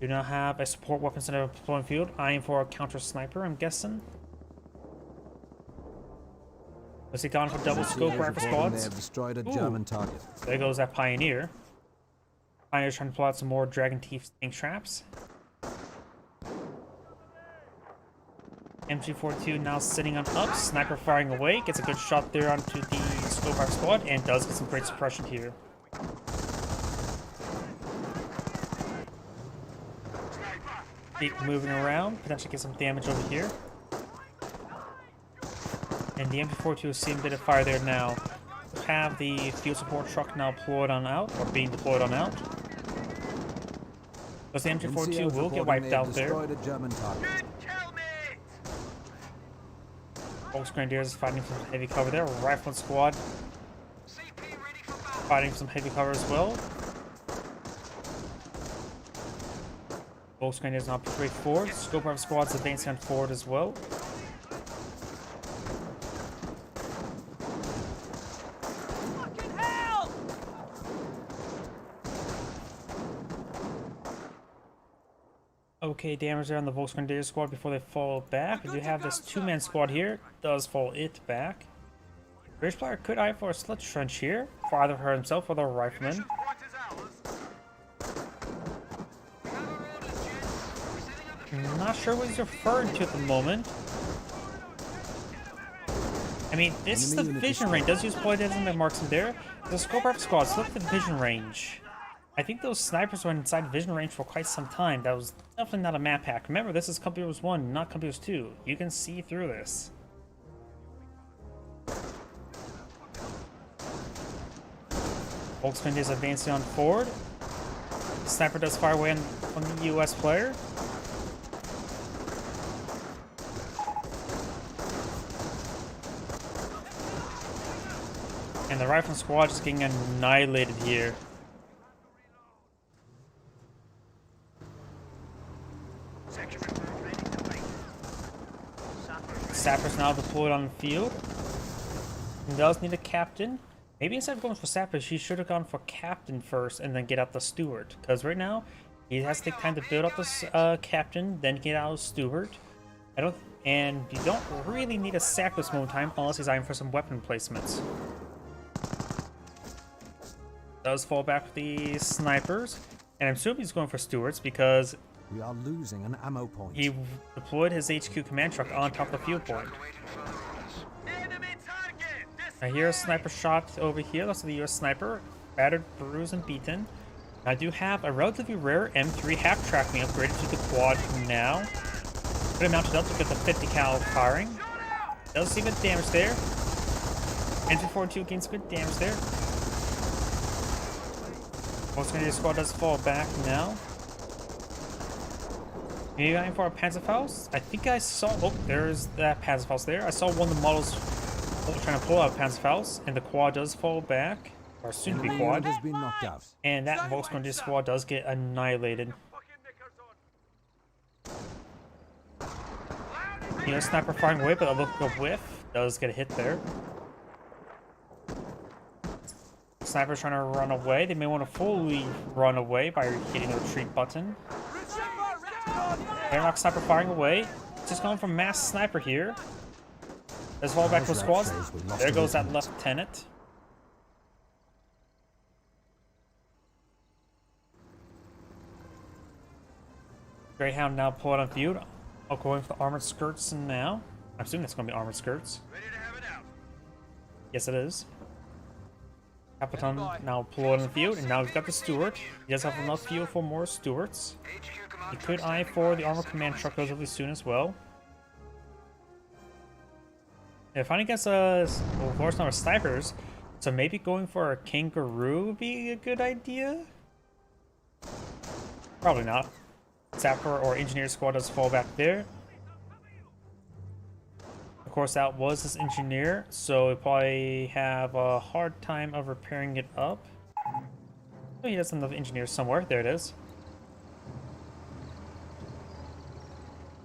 Do not have a support weapon center of deploying field. Eyeing for a counter sniper, I'm guessing. Was he gone for double scope rifle squads? They have destroyed a German target. There goes that Pioneer. Pioneer's trying to pull out some more Dragon Teeth tank traps. MG42 now sitting on up, sniper firing away, gets a good shot there onto the Scope Arc squad, and does get some great suppression here. Keep moving around, potentially get some damage over here. And the MG42 is seeing a bit of fire there now. Have the field support truck now deployed on out, or being deployed on out. Because the MG42 will get wiped out there. Volks Grenadiers is fighting for some heavy cover there. Rifleman squad fighting for some heavy cover as well. Volks Grenadiers now push forward. Scope Arc squad's advancing on forward as well. Okay, damage there on the Volks Grenadier squad before they fall back. We do have this two-man squad here. Does fall it back. British player could eye for a slit trench here for either her himself or the rifleman. Not sure what he's referring to at the moment. I mean, this is the vision range. Does use polydenism that marks him there. The Scope Arc squad, so look at the vision range. I think those snipers were inside vision range for quite some time. That was definitely not a map hack. Remember, this is Computers 1, not Computers 2. You can see through this. Volksman is advancing on forward. Sniper does fire away on the US player. And the rifle squad is getting annihilated here. Sapper's now deployed on the field. He does need a captain. Maybe instead of going for Sapper, he should have gone for captain first and then get out the steward. Because right now, he has to take time to build up this captain, then get out of steward. And you don't really need a sack this moment in time unless he's eyeing for some weapon placements. Does fall back with the snipers, and I'm assuming he's going for stewards because we are losing an ammo point. He deployed his HQ command truck on top of the field point. I hear a sniper shot over here. That's the US sniper. Battered, bruised, and beaten. I do have a relatively rare M3 half track being upgraded to the quad now. Put it mounted up to get the 50 cal firing. Does see good damage there. MG42 gains good damage there. Most Grenadier squad does fall back now. Maybe I'm for a Panzerfaust? I think I saw. Oh, there's that Panzerfaust there. I saw one of the models trying to pull out Panzerfaust, and the quad does fall back, or soon to be quad. Has been knocked out. And that Volkswagen squad does get annihilated. You know, sniper firing away, but a look of whiff does get a hit there. Sniper's trying to run away. They may want to fully run away by hitting the retreat button. Airlock sniper firing away. Just going for mass sniper here. There's fall back with squads. There goes that lieutenant. Greyhound now pulled on field. I'll go in for the armored skirts now. I'm assuming that's going to be armored skirts. Ready to have it out. Yes, it is. Capitan now pulled on the field, and now he's got the steward. He does have enough fuel for more stewards. He could eye for the armor command truck relatively soon as well. Yeah, fighting against large number of snipers, so maybe going for a kangaroo would be a good idea. Probably not. Sapper or engineer squad does fall back there. Of course, that was his engineer, so he'll probably have a hard time of repairing it up. Oh, he has another engineer somewhere. There it is.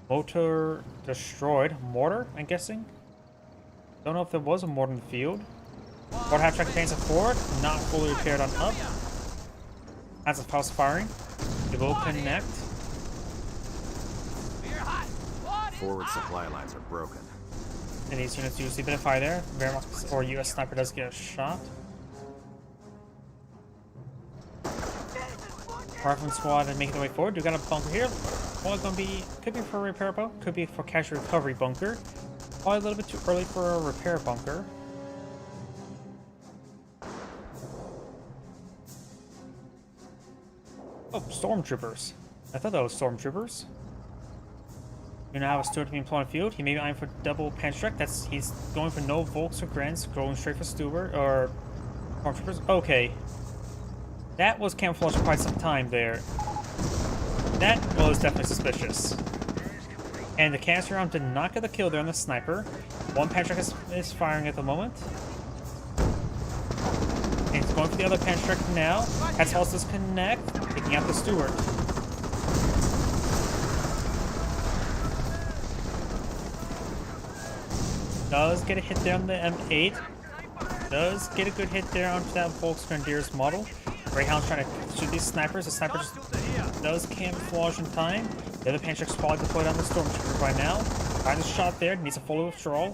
Motor destroyed. Mortar, I'm guessing? Don't know if there was a mortar in the field. Mortar half track advancing forward. Not fully repaired on up. Has a pulse firing. It will connect. Forward supply lines are broken. And these units do see a bit of fire there. Wehrmacht or US sniper does get a shot. Rifleman squad and making their way forward. Do got a bunker here. Well, gonna be could be for a repair bunker, could be for casual recovery bunker. Probably a little bit too early for a repair bunker. Oh, stormtroopers. I thought that was stormtroopers. You now have a Steward being employed on the field. He may be eyeing for double Panstrek. He's going for no Volks or Grants, going straight for Steward or stormtroopers. Okay. That was camouflaged for quite some time there. That was definitely suspicious. And the canister round did not get the kill there on the sniper. One Panstrek is firing at the moment. And he's going for the other Panstrek now. Has Halsey's connect, taking out the Steward. Does get a hit there on the M8. Does get a good hit there onto that Volks Grenadiers model. Greyhound's trying to shoot these snipers. The sniper just does camouflage in time. The other Panstrek's probably deployed on the Stormtrooper by now. Finds a shot there. Needs a full withdrawal.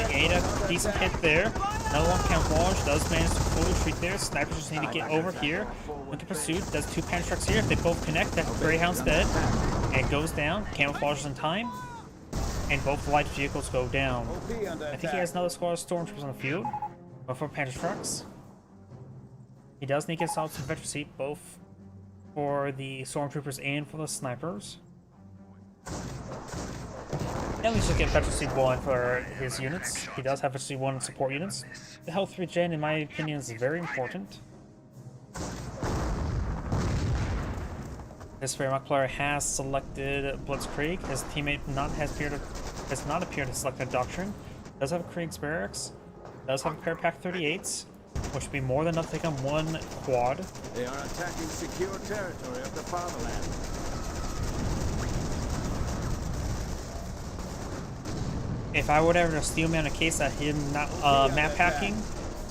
He ate a decent hit there. Another one camouflage. Does manage to fully retreat there. Snipers just need to get over here. Into pursuit. Does two Panstreks here. If they both connect, that Greyhound's dead. And it goes down. Camouflages in time. And both light vehicles go down. I think he has another squad of Stormtroopers on the field. But for Panstreks. He does need to get some veteran seat, both for the Stormtroopers and for the Snipers. At least just get veteran seat 1 for his units. He does have veteran seat 1 support units. The health regen, in my opinion, is very important. This Wehrmacht player has selected Blitzkrieg. His teammate has not appeared to select a Doctrine. Does have a Krieg's Barracks. Does have a pair of Pack 38s. Which would be more than enough to take on one quad. They are attacking secure territory of the fatherland. If I would ever steel man a case at him not map hacking,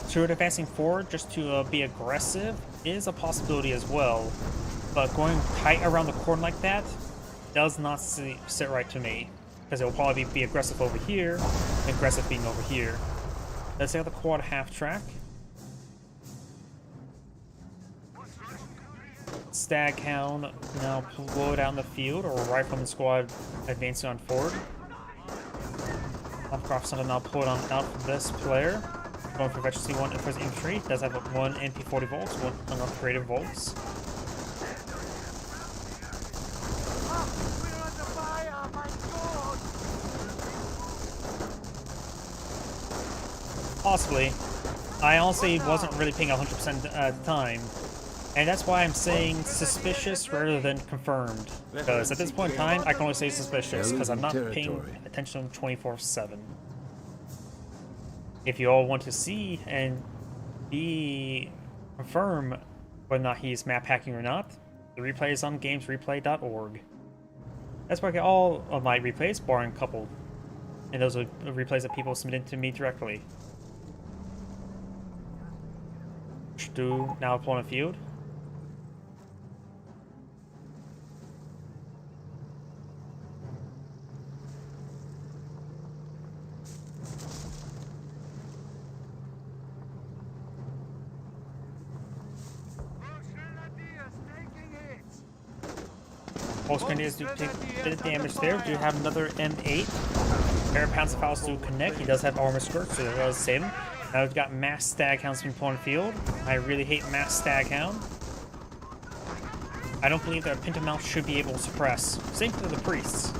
Steward advancing forward just to be aggressive is a possibility as well. But going tight around the corner like that does not sit right to me. Because it will probably be aggressive over here, and aggressive being over here. Let's take out the quad half track. Staghound now deployed out in the field, or Rifleman squad advancing on forward. Lovecraft Center now deployed on out for this player. Going for Veteran C1 for his infantry. Does have one MP40 volts, one unupgraded volts. Possibly. I honestly wasn't really paying 100% at the time. And that's why I'm saying suspicious rather than confirmed. Because at this point in time, I can only say suspicious because I'm not paying attention 24/7. If you all want to see and confirm whether or not he's map hacking or not, the replay is on gamesreplay.org. That's where I get all of my replays, barring a couple. And those are the replays that people submitted to me directly. Stu now upon a field. Volks Grenadiers do take a bit of damage there. Do have another M8. Pair of Pounds of Fouls to connect. He does have armor skirts, so that does save him. Now we've got Mass Staghounds being put on field. I really hate Mass Staghound. I don't believe that a Pinto Mount should be able to suppress. Same for the priests.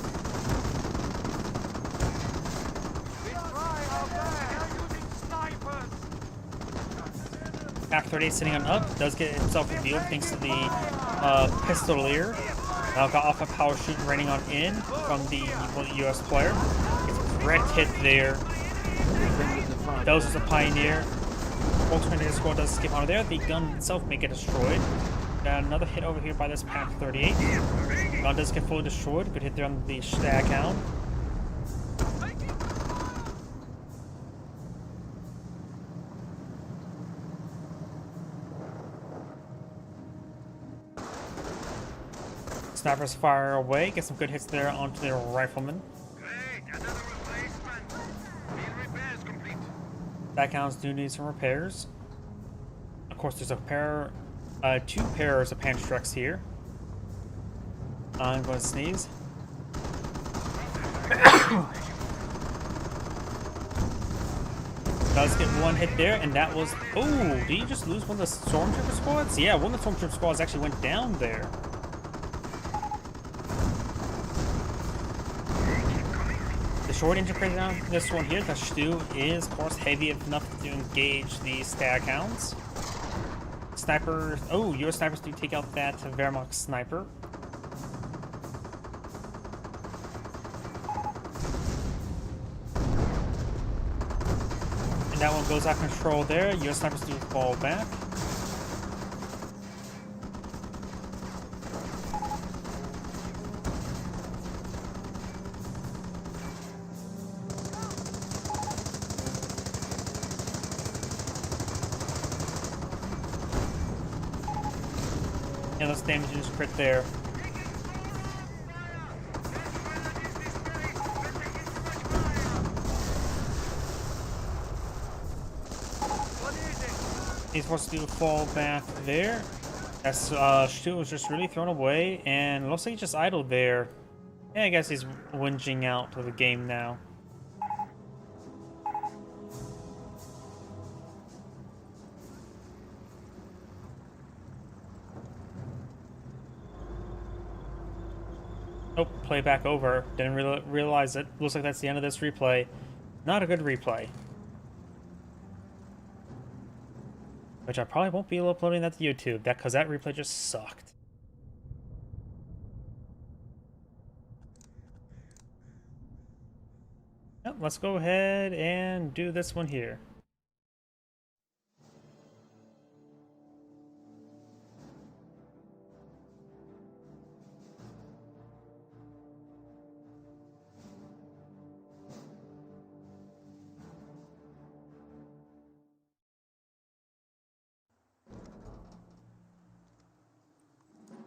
Pack 38 sitting on up does get himself revealed thanks to the Pistolier. Now got off a power shoot raining on in from the US player. It's a direct hit there. Those is a Pioneer. Volks Grenadier squad does skip out of there. The gun itself may get destroyed. Got another hit over here by this Pack 38. Gun does get fully destroyed. Good hit there on the Staghound. Snipers fire away, get some good hits there onto their riflemen. Great, another replacement. Field repairs complete. Staghounds do need some repairs. Of course, there's a pair, two pairs of Panstreks here. I'm going to sneeze. Does get one hit there, and that was... Oh, did you just lose one of the Stormtrooper squads? Yeah, one of the Stormtrooper squads actually went down there. The short integrated on this one here, the Stu is, of course, heavy enough to engage the Staghounds. Sniper... Oh, your snipers do take out that Wehrmacht sniper. And that one goes out of control there. Your snipers do fall back. Yeah, those damages crit there. He's forced to fall back there. That's Stu was just really thrown away, and it looks like he just idled there. Yeah, I guess he's whinging out of the game now. Oh, playback over. Didn't realize it. Looks like that's the end of this replay. Not a good replay. Which I probably won't be uploading that to YouTube, because that replay just sucked. Yep, let's go ahead and do this one here.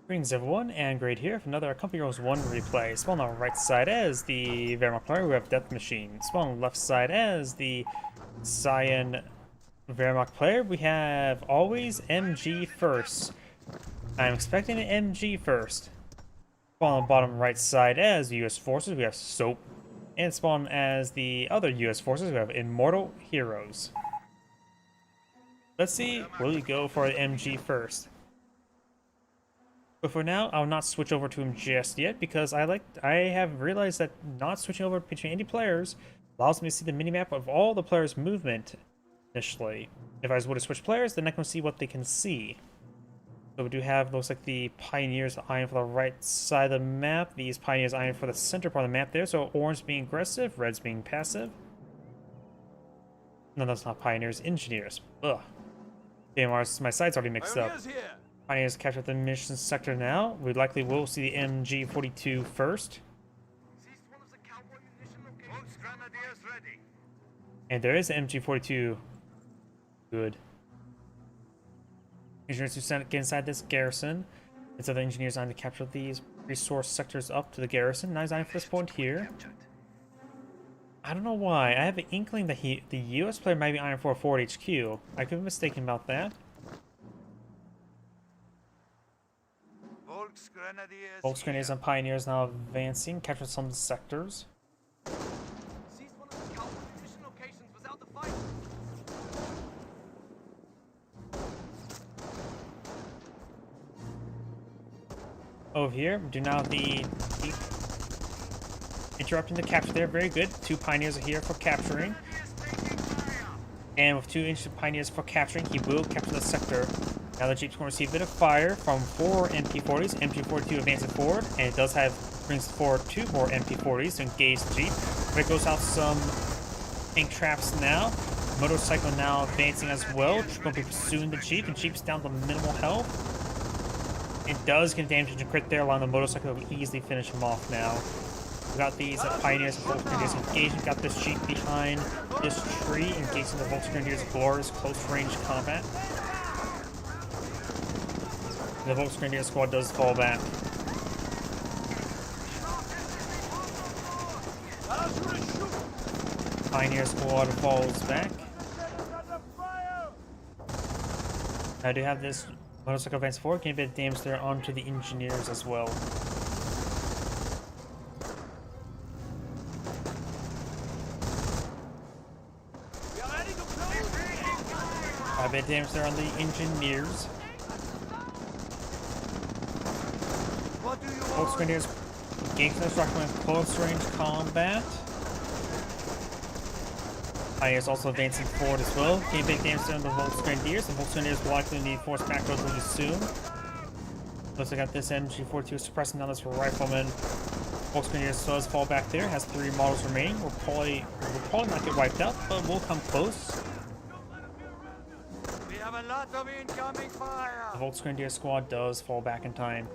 Greetings everyone, and Great here for another Company Heroes 1 replay. Spawn on the right side as the Wehrmacht player, we have Death Machine. Spawn on the left side as the Cyan Wehrmacht player, we have always MG first. I'm expecting an MG first. Spawn on the bottom right side as the US Forces, we have Soap. And spawn as the other US Forces, we have Immortal Heroes. Let's see, will you go for the MG first? But for now, I'll not switch over to him just yet because I have realized that not switching over between any players allows me to see the minimap of all the players' movement initially. If I were to switch players, then I can see what they can see. So we do have, looks like the Pioneers eyeing for the right side of the map, these Pioneers eyeing for the center part of the map there, so orange being aggressive, red's being passive. No, that's not Pioneers, Engineers. Ugh. Damn, my side's already mixed up. Pioneers here. Pioneers capture the mission sector now. We likely will see the MG42 first. And there is the MG42. Good. Engineers who get inside this garrison. It's other engineers on to capture these resource sectors up to the garrison. Now he's on for this point here. I don't know why. I have an inkling that the US player might be eyeing for a forward HQ. I could be mistaken about that. Volksgrenadiers and Pioneers now advancing, capture some sectors. Over here, do now the interrupting the capture there, very good. 2 Pioneers are here for capturing. And with 2 Pioneers for capturing, he will capture the sector. Now the Jeep's going to receive a bit of fire from 4 MP40s. MP42 advancing forward, and it does brings forward 2 more MP40s to engage the Jeep. But it goes out some tank traps now. Motorcycle now advancing as well. It's going to be pursuing the Jeep. The Jeep's down to minimal health. It does get damage and crit there, allowing the motorcycle to easily finish him off now. We got these Pioneers and Volksgrenadiers engaging. Got this Jeep behind this tree, engaging the Volksgrenadiers' glorious close-range combat. The Volksgrenadier squad does fall back. Pioneer squad falls back. I do have this motorcycle advance forward, getting a bit of damage there onto the engineers as well. A bit of damage there on the engineers. Volksgrenadiers gaining this recommend close range combat. Pioneers also advancing forward as well. Gain big damage there on the Volksgrenadiers. The Volksgrenadiers will likely need forced back relatively soon. Looks like I got this MG42 suppressing down this rifleman. Volksgrenadiers does fall back there. Has 3 models remaining. We'll probably not get wiped out, but we'll come close. We have a lot of incoming fire. The Volksgrenadier squad does fall back in time.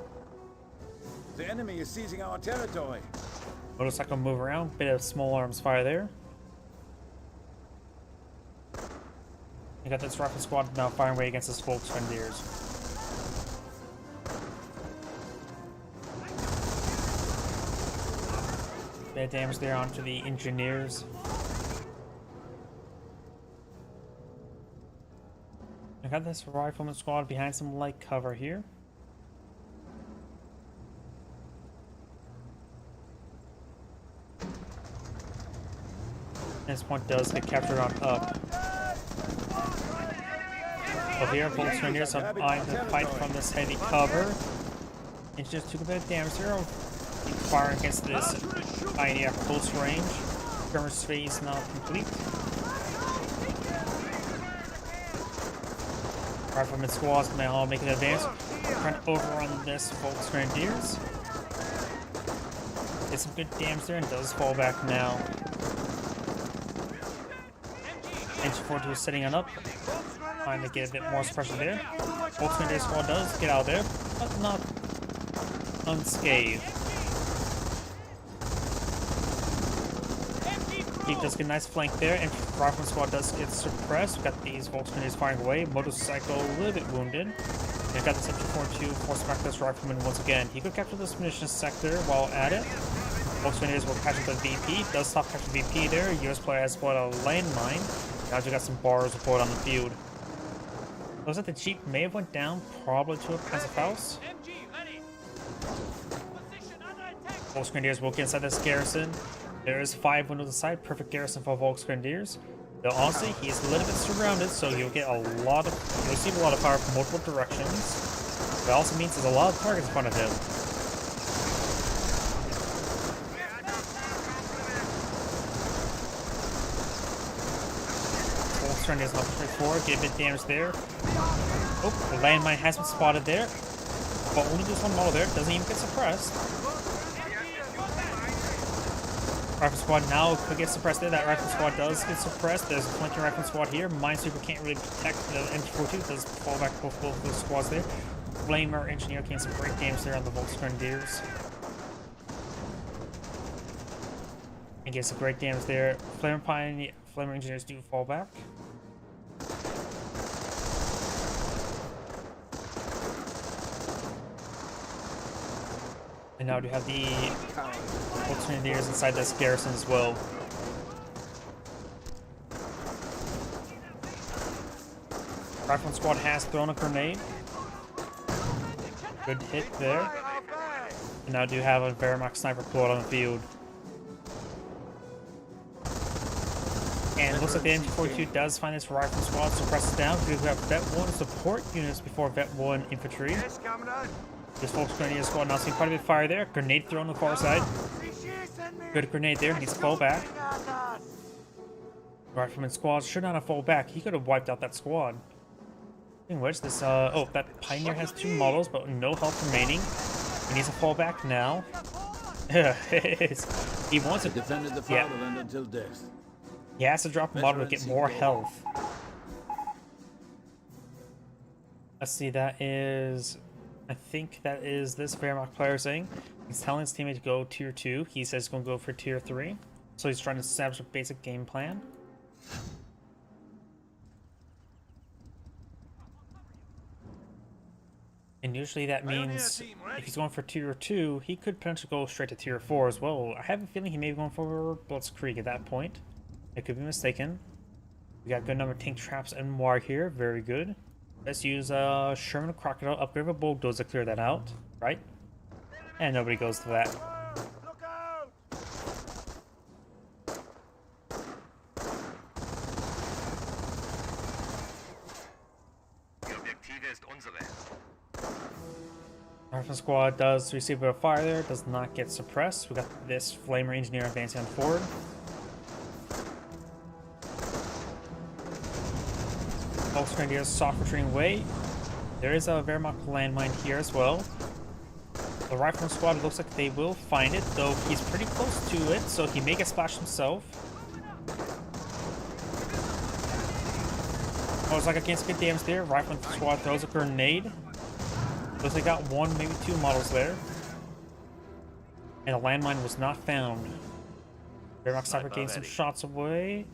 The enemy is seizing our territory. Motorcycle move around. Bit of small arms fire there. You got this rifle squad now firing away against this Volksgrenadiers. Bit of damage there onto the engineers. I got this rifleman squad behind some light cover here. This point does get captured on up. Over here, Volksgrenadiers are eyeing the fight from this heavy cover. It's just took a bit of damage here. Keep firing against this Pioneer at close range. Skirmish phase now complete. Rifleman squads now making an advance. Trying to overrun this Volksgrenadiers. Did some good damage there and does fall back now. MG42 is setting on up. Trying to get a bit more suppression there. Volksgrenadier squad does get out there, but not unscathed. Keep does get a nice flank there, and Rifleman squad does get suppressed. We've got these Volksgrenadiers firing away. Motorcycle a little bit wounded. And we've got this MG42 force back this Rifleman once again. He could capture this munitions sector while at it. Volksgrenadiers will capture the VP. Does stop capture VP there. US player has spotted a landmine. Now we got some bars report on the field. Looks like the Jeep may have went down, probably to a passive house. Volksgrenadiers will get inside this garrison. There is 5 windows inside, perfect garrison for Volksgrenadiers. Though honestly, he is a little bit surrounded, so you'll get you'll receive a lot of fire from multiple directions. That also means there's a lot of targets in front of him. Volksgrenadiers now push forward, get a bit damage there. Oh, the landmine has been spotted there. But only just one model there, doesn't even get suppressed. Rifle squad now could get suppressed there. That rifle squad does get suppressed. There's a flanking rifle squad here. Minesweeper can't really protect the MG42. Does fall back both of those squads there. Flamer engineer getting some great damage there on the Volksgrenadiers. And gets some great damage there. Flamer engineers do fall back. And now we have the Volksgrenadiers inside this garrison as well. Rifleman squad has thrown a grenade. Good hit there. And now do have a Wehrmacht sniper pull out on the field. And it looks like the MG42 does find this rifle squad, suppresses down. We have Vet 1 support units before Vet 1 infantry. This Volksgrenadier squad now seeing quite a bit of fire there. Grenade thrown on the far side. Good grenade there. Needs to fall back. Rifleman squad should not have fall back. He could have wiped out that squad. In which this that Pioneer has 2 models but no health remaining. He needs to fall back now. He wants to defended the fatherland until death. He has to drop a model to get more health. Let's see, that is... I think that is this Wehrmacht player saying. He's telling his teammate to go tier 2. He says he's going to go for tier 3. So he's trying to establish a basic game plan. And usually that means if he's going for tier 2, he could potentially go straight to tier 4 as well. I have a feeling he may be going for Blitzkrieg at that point. I could be mistaken. We got good number of tank traps and more here. Very good. Let's use Sherman Crocodile, upgrade a bulldozer to clear that out, right? And nobody goes to that. ist unsere. Rifle squad does receive a bit of fire there, does not get suppressed. We got this flamer engineer advancing on forward. Volksgrenadiers soft retreating away. There is a Wehrmacht landmine here as well. The rifleman squad looks like they will find it, though he's pretty close to it, so he may get splashed himself. Looks like I can't get damage there. Rifleman squad throws a grenade. Looks like got one, maybe two models there. And the landmine was not found. Wehrmacht sniper gained some shots away.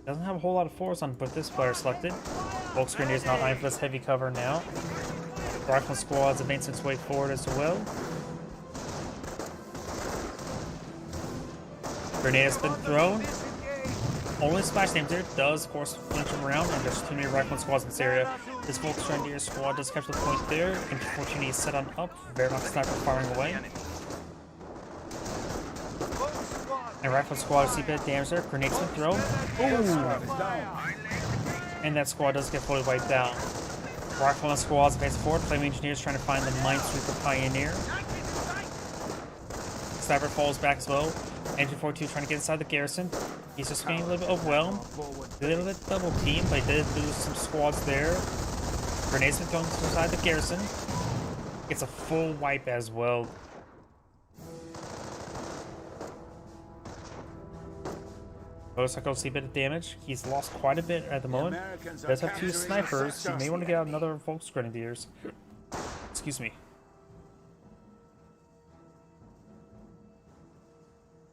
Doesn't have a whole lot of force on, but this player selected. Volksgrenadiers not eyeing for this heavy cover now. Rifleman squad's advancing its way forward as well. Grenade has been thrown. Only splash damage there does, of course, flinch him around, and there's too many rifleman squads in this area. This Volksgrenadier squad does capture the point there. Unfortunately, he's set on up. Wehrmacht sniper firing away. And rifle squad see a bit of damage there. Grenades been thrown. Ooh! And that squad does get fully wiped out. Rifleman squads advance forward. Flame engineers trying to find the Minesweeper Pioneer. Sniper falls back as well. Engine 42 trying to get inside the garrison. He's just getting a little bit overwhelmed. A little bit double team, but he did lose some squads there. Grenades been thrown inside the garrison. Gets a full wipe as well. Motorcycle see a bit of damage. He's lost quite a bit at the moment. Does have two snipers. You may want to get out another Volksgrenadiers. Excuse me.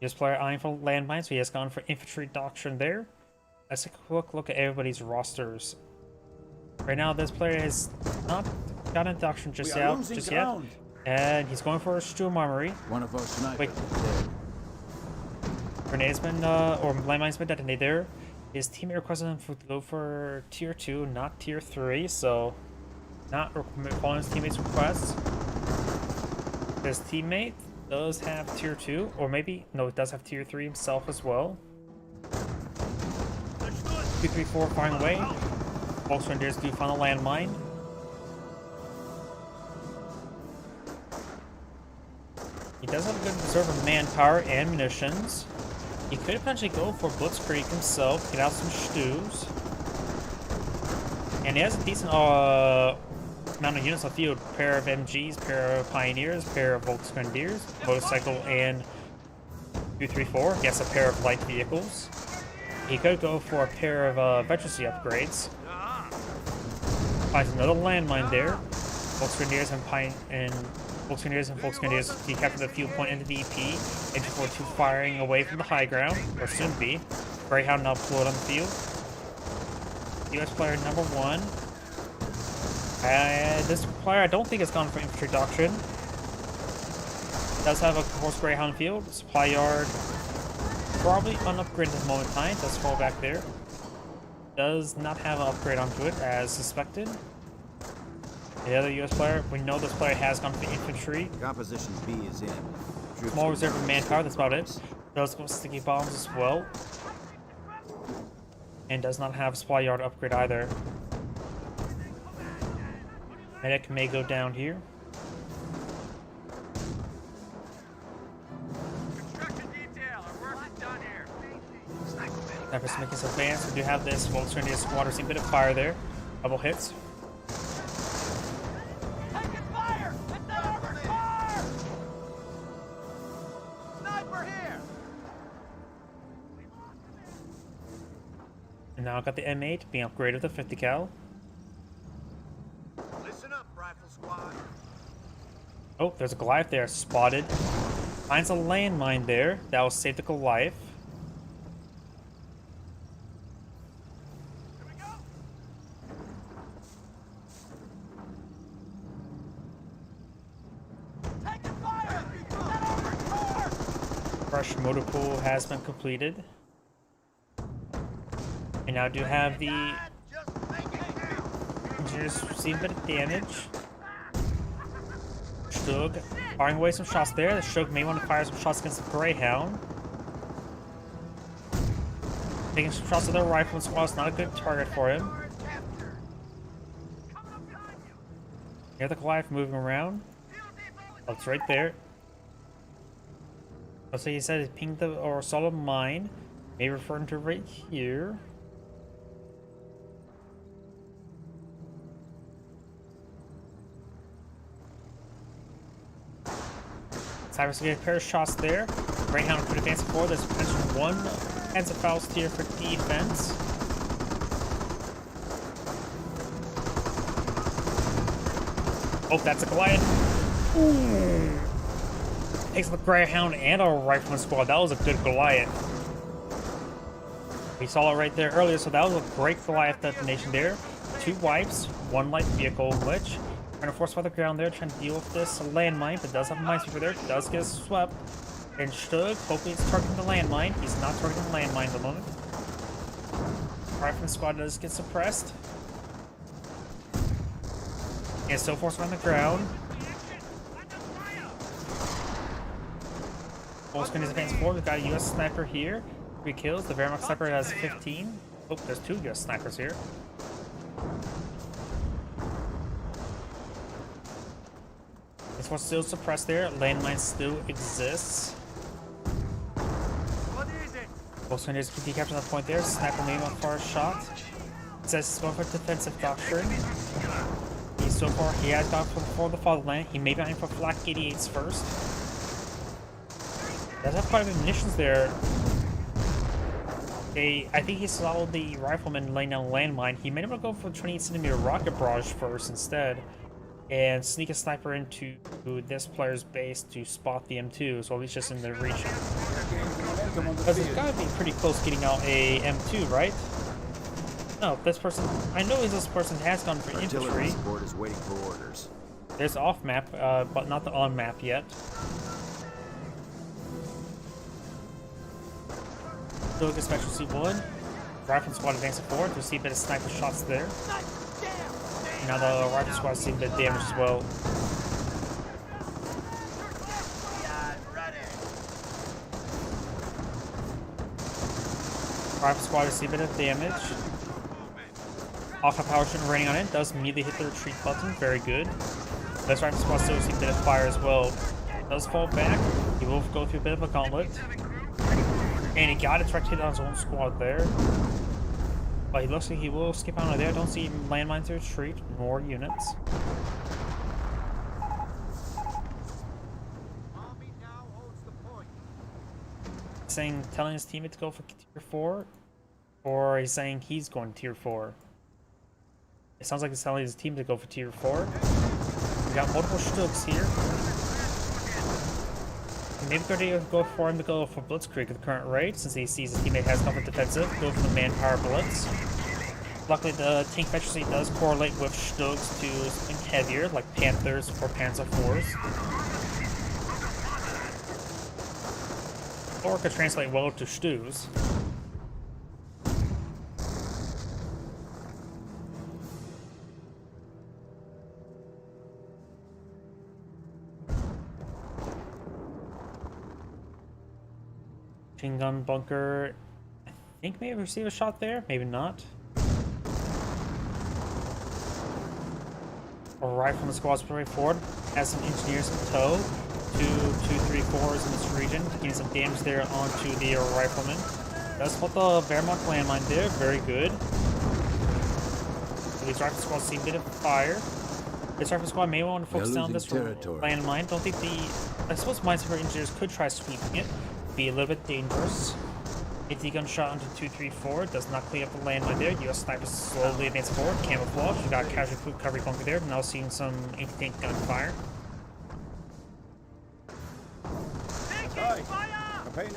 This player eyeing for landmines, so he has gone for infantry doctrine there. Let's take a quick look at everybody's rosters. Right now, this player has not gotten a doctrine just yet. And he's going for a Sturm Armory. One of our snipers. Wait. Grenades been, or landmines been detonated there. His teammate requested him to go for tier 2, not tier 3, so not following his teammate's request. His teammate does have tier 2, or maybe, no, it does have tier 3 himself as well. 2, 3, 4 firing away. Volksgrenadiers do find a landmine. He does have a good reserve of manpower and munitions. He could potentially go for Blitzkrieg himself, get out some stews. And he has a decent amount of units on the field. Pair of MGs, pair of Pioneers, pair of Volksgrenadiers, motorcycle, and 2, 3, 4. He has a pair of light vehicles. He could go for a pair of veterancy upgrades. Finds another landmine there. Volksgrenadiers and Volksgrenadiers decapture the fuel point into the EP. Engine 42 firing away from the high ground, or soon be. Greyhound now deployed on the field. US player number 1. This player I don't think has gone for infantry doctrine. Does have a horse Greyhound field. Supply yard probably unupgraded at the moment in time. Does fall back there. Does not have an upgrade onto it as suspected. The other US player, we know this player has gone for infantry. Composition B is in. Troops Small reserve of manpower, that's about it. Does go sticky bombs as well. And does not have a supply yard upgrade either. Medic may go down here. Construction detail, our work is done here. Sniper's making some advance. We do have this Volksgrenadier squad. See a bit of fire there. Double hits. And now I've got the M8 being upgraded to 50 cal. Listen up, rifle squad. Oh, there's a Goliath there, spotted. Finds a landmine there. That will save the Goliath. Here we go. Taking fire! Fresh motor pool has been completed. And now do have the engineers receive a bit of damage. Stug firing away some shots there. The Stug may want to fire some shots against the Greyhound. Taking some shots at the rifleman squad is not a good target for him. Hear the Goliath moving around. Oh, it's right there. Oh, so he said he pinged the or saw a mine. Maybe referring to right here. Cyrus will get a pair of shots there. Greyhound could advance forward. There's potential one offensive fouls here for defense. Oh, that's a Goliath. Ooh. Takes the Greyhound and a Rifleman squad. That was a good Goliath. We saw it right there earlier, so that was a great Goliath detonation there. 2 wipes, 1 light vehicle glitch. Trying to force by the ground there, trying to deal with this landmine, but does have a minesweeper there. Does get swept. And Stug, hopefully it's targeting the landmine. He's not targeting the landmine at the moment. Rifleman squad does get suppressed. And still forced on the ground. Volskin is advanced forward. We've got a US sniper here. 3 kills. The Wehrmacht sniper has 15. Oh, there's 2 US snipers here. This one's still suppressed there. Landmine still exists. What is it? Volskin is decaptured on that point there. Sniper maybe on far shot. It says it's going for defensive doctrine. So far, he has gone for the fatherland. He may be aiming for flak 88s first. Does have quite a bit of munitions there. I think he saw the rifleman laying down landmine. He may have to go for the 28cm rocket barrage first instead, and sneak a sniper into this player's base to spot the M2. So at least just in the region. Because it's got to be pretty close getting out a M2, right? No, this person. I know this person has gone for infantry. Support is waiting for orders. There's off map, but not the on map yet. Still get special C1. Rifle squad advancing forward to see a bit of sniper shots there. Now the rifle squad is seeing a bit of damage as well. Rifle squad is seeing a bit of damage. Alpha power shouldn't raining on it. Does immediately hit the retreat button. Very good. This rifle squad still sees a bit of fire as well. Does fall back. He will go through a bit of a gauntlet. And he got a direct hit on his own squad there. But he looks like he will skip out of there. Don't see landmines to retreat. More units. Telling his teammate to go for tier 4. Or he's saying he's going to tier 4. It sounds like he's telling his team to go for tier 4. We got multiple Stugs here. Maybe going to go for him to go for Blitzkrieg at the current rate, since he sees his teammate has comfort defensive. Go for the manpower blitz. Luckily, the tank efficiency does correlate with Stugs to something heavier, like Panthers or Panzer IVs. Or could translate well to Stews. Machine gun bunker, I think maybe receive a shot there, maybe not. A rifleman squad's pretty forward, has some engineers in tow. 2-3-4s in this region, getting some damage there onto the rifleman. Does hold the Wehrmacht landmine there, very good. So these rifle squads see a bit of fire. This rifle squad may want to focus down this landmine. Don't think I suppose minesweeper engineers could try sweeping it. Be a little bit dangerous. AT gunshot onto 2-3-4. Does not clean up the landmine there. US snipers slowly advance forward. Camouflage. We got a casualty recovery bunker there. Now seeing some anti-tank gunfire.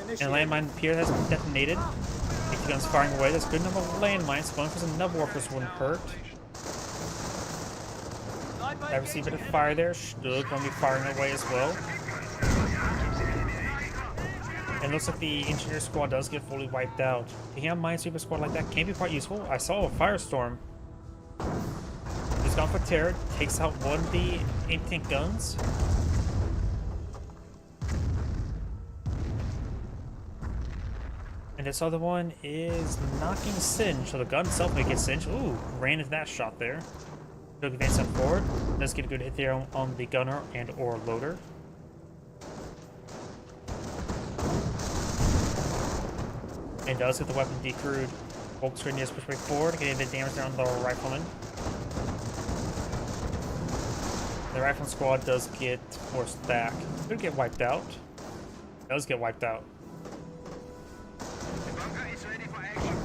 And landmine pier has been detonated. AT guns firing away. There's a good number of landmines. Going for some nub warpers wouldn't hurt. I received a bit of fire there. Stug going to be firing away as well. And it looks like the engineer squad does get fully wiped out. Taking out a minesweeper squad like that can be quite useful. I saw a firestorm. He's gone for terror. Takes out one of the anti-tank guns. And this other one is not getting singed, so the gun itself may get singed. Ooh, ran into that shot there. Took advance up forward. Does get a good hit there on the gunner and or loader. And does hit the weapon decrewed. Volksgrenadiers push way forward, getting a bit of damage there on the rifleman. The rifleman squad does get forced back. Could get wiped out. Does get wiped out. The bunker is ready for action.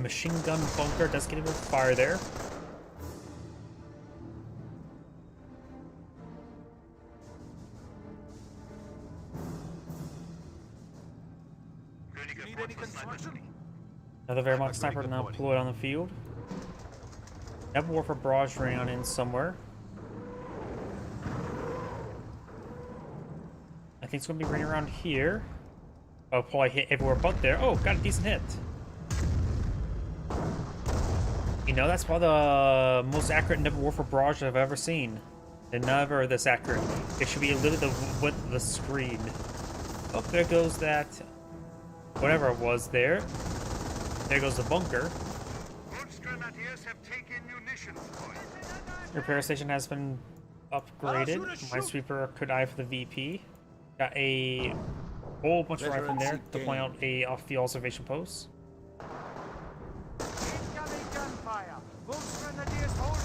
Machine gun bunker does get a bit of fire there. Need any construction? Another Wehrmacht sniper now deployed on the field. Nebel Warfare barrage running on in somewhere. I think it's going to be running around here. Oh, probably hit everywhere but there. Oh, got a decent hit. You know, that's probably the most accurate Nebel Warfare barrage I've ever seen. And never this accurate. It should be a little bit the width of the screen. Oh, there goes that. Whatever it was there. There goes the bunker. Volksgrenadiers have taken munitions point. Repair station has been upgraded. Minesweeper could eye for the VP. Got a whole bunch of rifle in there to point out a off-field observation post.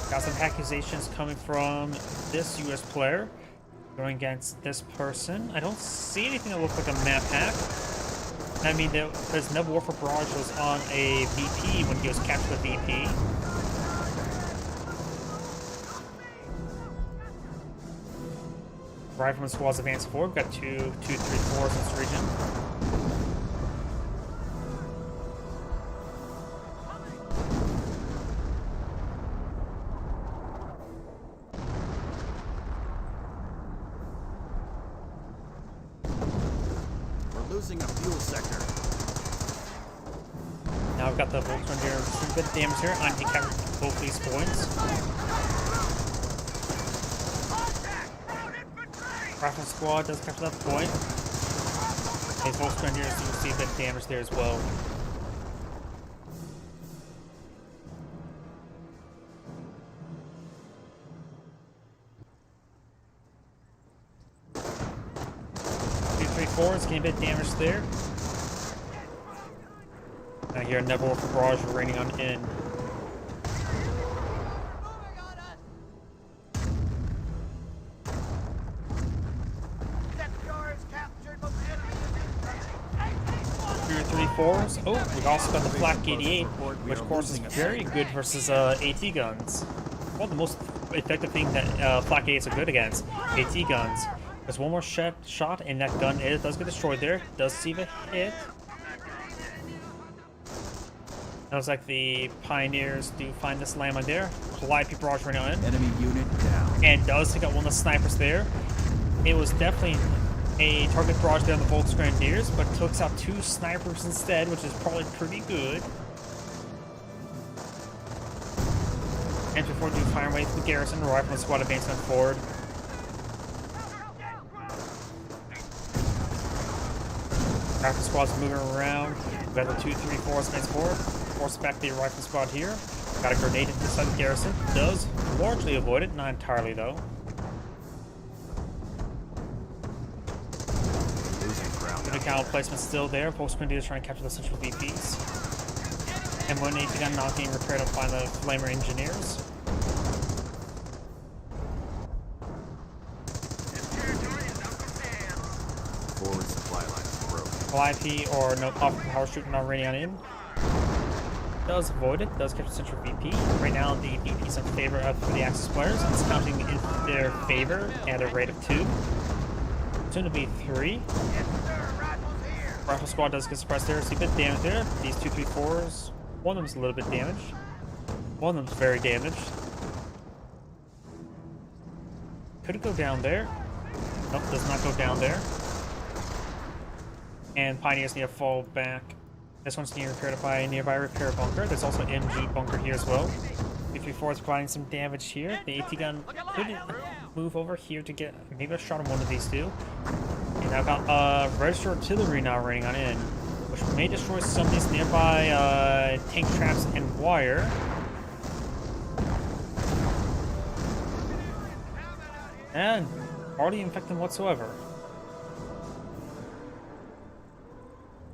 Got some accusations coming from this US player going against this person. I don't see anything that looks like a map hack. I mean, because Nebel Warfare Barrage was on a VP when he was captured the VP. Rifleman squads advance forward. We've got 2, 3, 4 in this region. We're losing a fuel sector. Now we've got the Volksgrenadier with a bit of damage here. Anti-captured both these points. Rifle squad does capture that point. These Volksgrenadiers, you can see a bit of damage there as well. Two, 3, 4 is getting a bit of damage there. Now here, Nebel Warfare Barrage raining on in. Oh, we've also got the Flak 88, which of course is very good versus AT guns. Well, the most effective thing that Flak 88s are good against, AT guns. There's one more shot and that gun does get destroyed there. Does see the hit. Looks like the Pioneers do find this landmine there. Calliope barrage right on. Enemy unit down. And does take out one of the snipers there. It was definitely a target barrage there on the Volksgrenadiers, but takes out 2 snipers instead, which is probably pretty good. And before do fire away from the garrison, rifleman squad advancing forward. Rifle squad's moving around. We've got the 2, 3, 4 advance forward. Force back the rifle squad here. Got a grenade inside the garrison. Does largely avoid it, not entirely though. Counter placement still there. Volksgrenadiers trying to capture the central VPs. And when AT gun not being repaired up by the Flamer engineers. Forward supply line is broken. Calliope or no power shooting already on in. Does avoid it. Does capture the central VP. Right now the VP is in favor of the Axis players. And it's counting in their favor at a rate of 2. Soon to be 3. Rifle squad does get suppressed there. See a bit of damage there. These 2, 3, 4s. One of them's a little bit damaged. One of them's very damaged. Could it go down there? Nope, does not go down there. And Pioneers need to fall back. This one's being repaired by a nearby repair bunker. There's also an MG bunker here as well. 334 is providing some damage here. The AT gun could move over here to get maybe a shot on one of these two. And I've got registered artillery now raining on in, which may destroy some of these nearby tank traps and wire. And hardly infected whatsoever.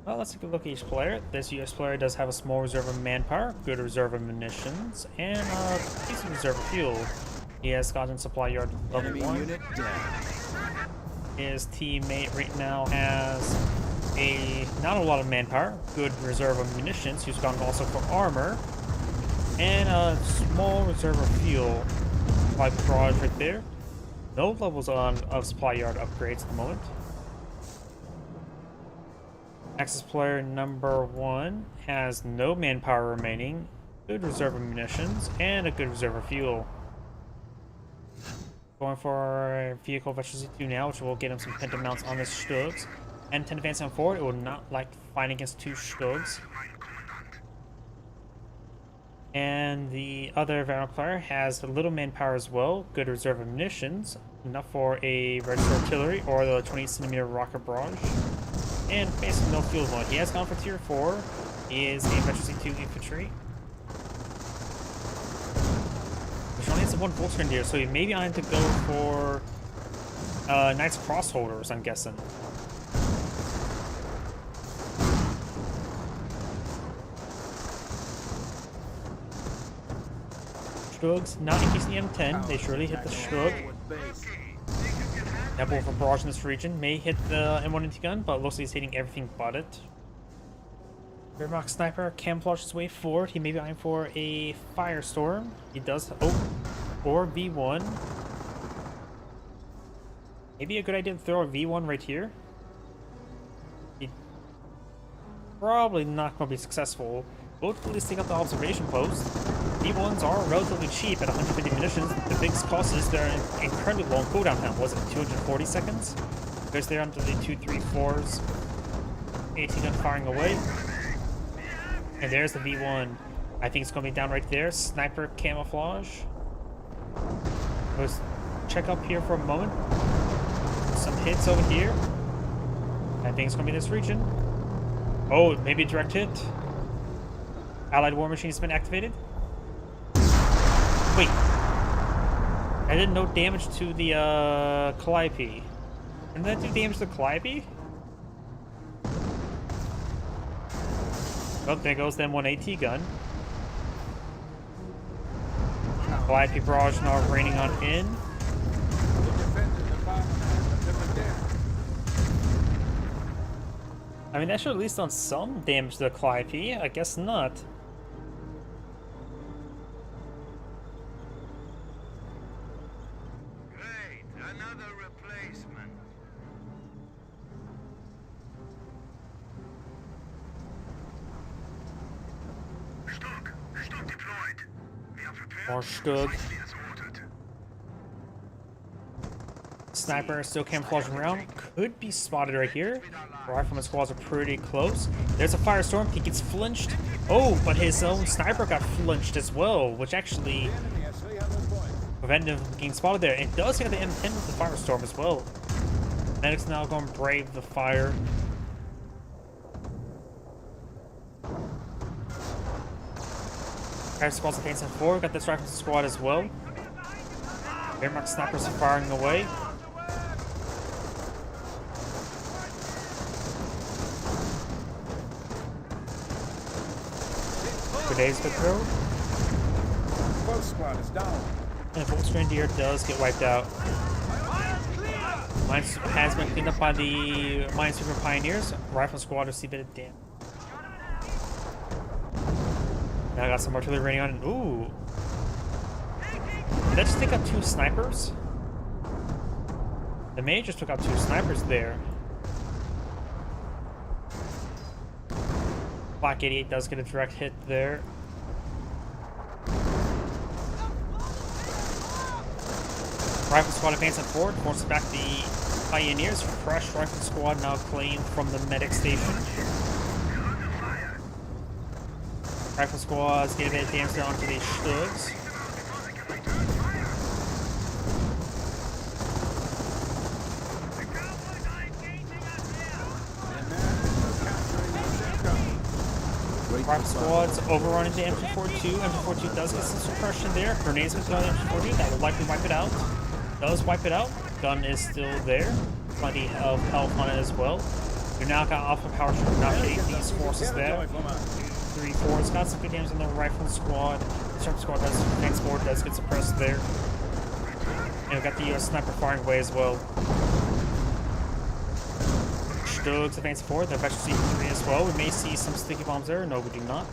Well, let's take a look at each player. This US player does have a small reserve of manpower, good reserve of munitions, and a decent reserve of fuel. He has gotten supply yard level Enemy 1. unit down. His teammate right now has not a lot of manpower, good reserve of munitions. He's gone also for armor, and a small reserve of fuel. Like barrage right there. No levels of supply yard upgrades at the moment. Axis player number 1 has no manpower remaining, good reserve of munitions, and a good reserve of fuel. Going for vehicle efficiency 2 now, which will get him some penta mounts on his Stugs. And 10 advance on forward, it will not like fighting against 2 Stugs. And the other Veteran player has a little manpower as well, good reserve of munitions, enough for a registered artillery or the 20cm rocket barrage. And basically no fuel mode. He has gone for tier 4. He is a efficiency 2 infantry. Which only has one Volkswagen here, so he may be on to go for Knights Crossholders, I'm guessing. Stugs not increasing the M10. They surely hit the Stug. Nebel for barrage in this region may hit the M1 gun, but looks like he's hitting everything but it. Wehrmacht Sniper camouflages his way forward. He may be eyeing for a Firestorm. He does. Oh, or V1. Maybe a good idea to throw a V1 right here. He probably not going to be successful. We'll at least take out the observation post. V1s are relatively cheap at 150 munitions. The biggest cost is they're incredibly long cooldown time. Was it 240 seconds? Because they're under the 234s. 18 gun firing away. And there's the V1. I think it's going to be down right there. Sniper camouflage. Let's check up here for a moment. Some hits over here. I think it's going to be this region. Oh, maybe a direct hit. Allied War Machine has been activated. Wait. I did no damage to the Calliope. Didn't that do damage to the Calliope? Oh, there goes the M1 AT gun. Calliope barrage now raining on in. I mean, that should at least done some damage to the Calliope. I guess not. Great, another replacement. Stug deployed. We are prepared. More Stug. As ordered. Sniper still camouflaging around. Could be spotted right here. Rifleman squads are pretty close. There's a Firestorm. He gets flinched. Oh, but his own sniper got flinched as well, which actually prevented him from getting spotted there. It does hit the M10 with the Firestorm as well. Medics now going to brave the fire. Fire squad's advancing forward. Got this Rifleman squad as well. Wehrmacht snipers are firing away. Grenades to throw. Both squad is down. And the Volksgrenadier does get wiped out. Mine has been cleaned up by the Minesweeper Pioneers. Rifle squad receive a bit of damage. Now I got some artillery raining on. Ooh. Did that just take out 2 snipers? The Mage just took out 2 snipers there. Black 88 does get a direct hit there. Rifle squad advancing forward, forces back the Pioneers. Fresh Rifle squad now claimed from the medic station. Rifle squads get a bit of damage onto the Stugs. Rifle squad's overrunning the MG42. MG42 does get some suppression there. Grenades with the MG42. That will likely wipe it out. Does wipe it out. Gun is still there. Plenty of health on it as well. You now got Alpha Power Shooter knocking these forces there. 3, 4. It's got some good damage on the rifle squad. The sharp squad does, advance forward does get suppressed there. And we got the US sniper firing away as well. Stug's advancing forward. They're Veteran C3 as well. We may see some sticky bombs there. No, we do not.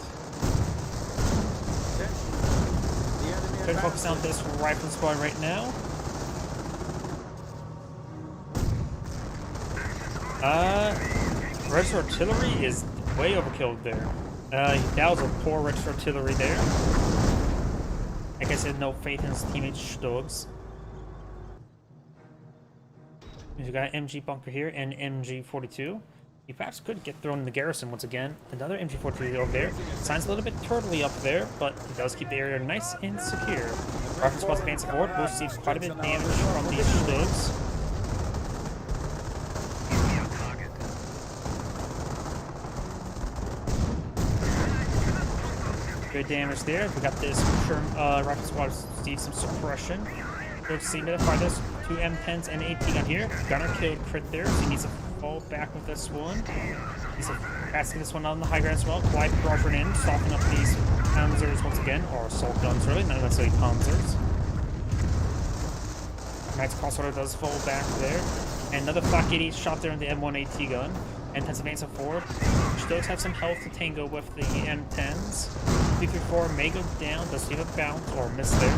Good focus on this rifle squad right now. Register artillery is way overkilled there. That was a poor register artillery there. Like I said, no faith in his teammate Stugs. We've got MG bunker here and MG42. He perhaps could get thrown in the garrison once again. Another MG43 over there. Signs a little bit turtly up there, but he does keep the area nice and secure. Rifle squad's advancing forward. We'll see quite a bit of damage from these Stugs. Good damage there. We got this rifle squad receive some suppression. We'll see to fire this 2 M10s and AP gun here. Gunner killed crit there, so he needs to fall back with this one. He's passing this one on the high ground as well. Glide barrage in, soften up these Panzers once again, or assault guns really, not necessarily Panzers. Knight's Crossorder does fall back there. And another Flak 80 shot there in the M1 AT gun. M10s advancing forward. Stugs have some health to tango with the M10s. 334 may go down, does he have a bounce or miss there?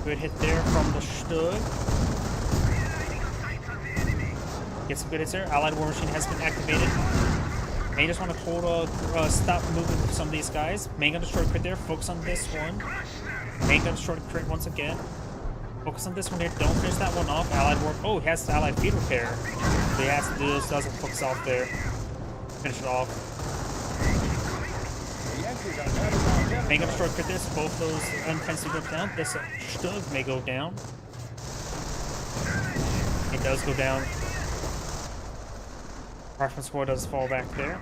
Good hit there from the Stug. Get some good hits there. Allied War Machine has been activated. May just want to hold stop moving with some of these guys. Main gun destroyed crit there. Focus on this one. Main gun destroyed crit once again. Focus on this one here. Don't finish that one off. Allied War. Oh, he has the Allied Feed Repair. So he has to do this. Doesn't focus off there. Finish it off. Main gun destroyed crit this. Both those M10s go down. This Stug may go down. It does go down. Rifleman squad does fall back there.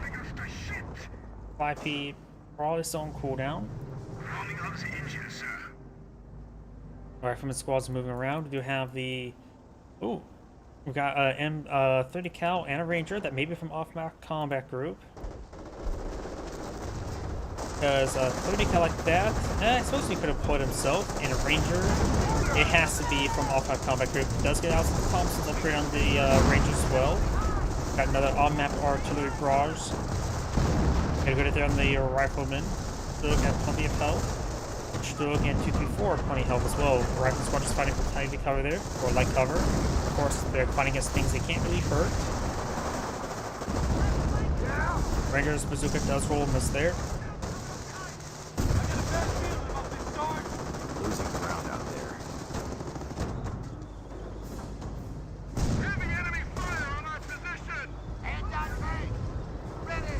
5P Brawl is still on cooldown. Rifleman squad's moving around. We do have the... Ooh. We've got a 30 cal and a ranger that may be from off-map combat group. Because 30 cal like that, I suppose he could have put himself in a ranger. It has to be from off-map combat group. It does get out some Thompson's upgrade on the ranger as well. Got another on-map artillery barrage. Got a good hit there on the rifleman. Stug has plenty of health. Stug and 234 plenty of health as well. Rifleman squad just fighting for tiny cover there, or light cover. Of course, they're fighting against things they can't really hurt. Ranger's bazooka does roll and miss there. Losing ground out there.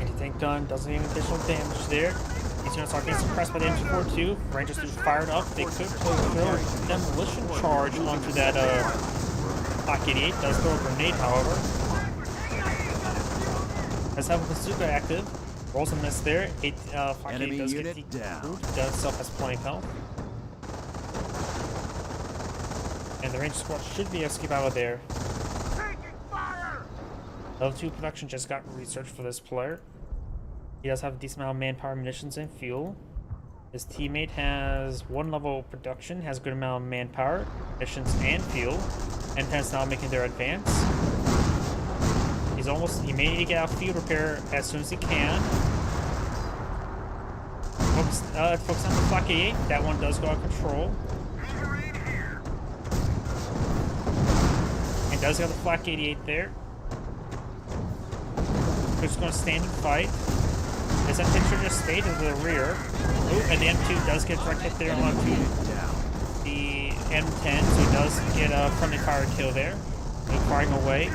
Anti-tank gun doesn't even additional damage there. These units are getting suppressed by the MG42. Rangers do fired up. They could throw a demolition charge onto that Flak 88. Does throw a grenade, however. Does have a bazooka active. Rolls a miss there. Flak 88 does get decrued. Does itself has plenty of health. And the Ranger squad should be able to escape out of there. Level 2 production just got researched for this player. He does have a decent amount of manpower, munitions, and fuel. His teammate has 1 level production, has a good amount of manpower, munitions, and fuel. And is now making their advance. He may need to get out field repair as soon as he can. Focus on the Flak 88. That one does go out of control. And does have the Flak 88 there. We're just going to stand and fight. As that picture just stayed to the rear. Ooh, and the M2 does get direct hit there onto the M10, so he does get a friendly fire kill there. They're firing away.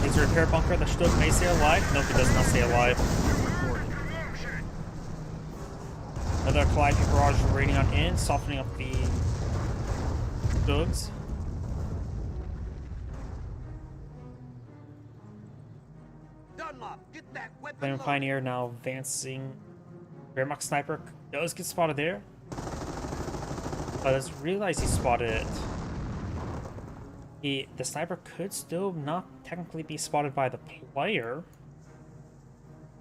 Is the repair bunker the Stug may stay alive? Nope, he does not stay alive. Another Calliope barrage raiding on in, softening up the Dogs. Dunlop, get that weapon Flame loaded. Pioneer now advancing. Wehrmacht Sniper does get spotted there. But doesn't realize he spotted it. The sniper could still not technically be spotted by the player.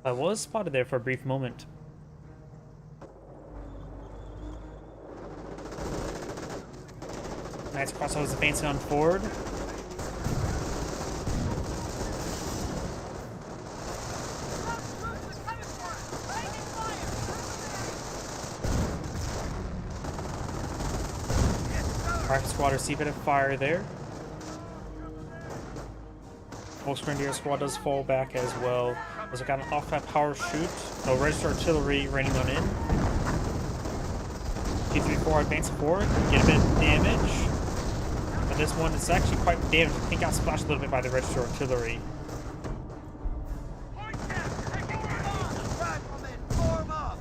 But was spotted there for a brief moment. Nice crossbows advancing on forward. Rifle squad receive a bit of fire there. Most Grenadier squad does fall back as well. Also got an off-map power shoot. No registered artillery raining on in. T-34 advancing forward, get a bit of damage. But this one is actually quite damaged. I think got splashed a little bit by the registered artillery. Riflemen, form up.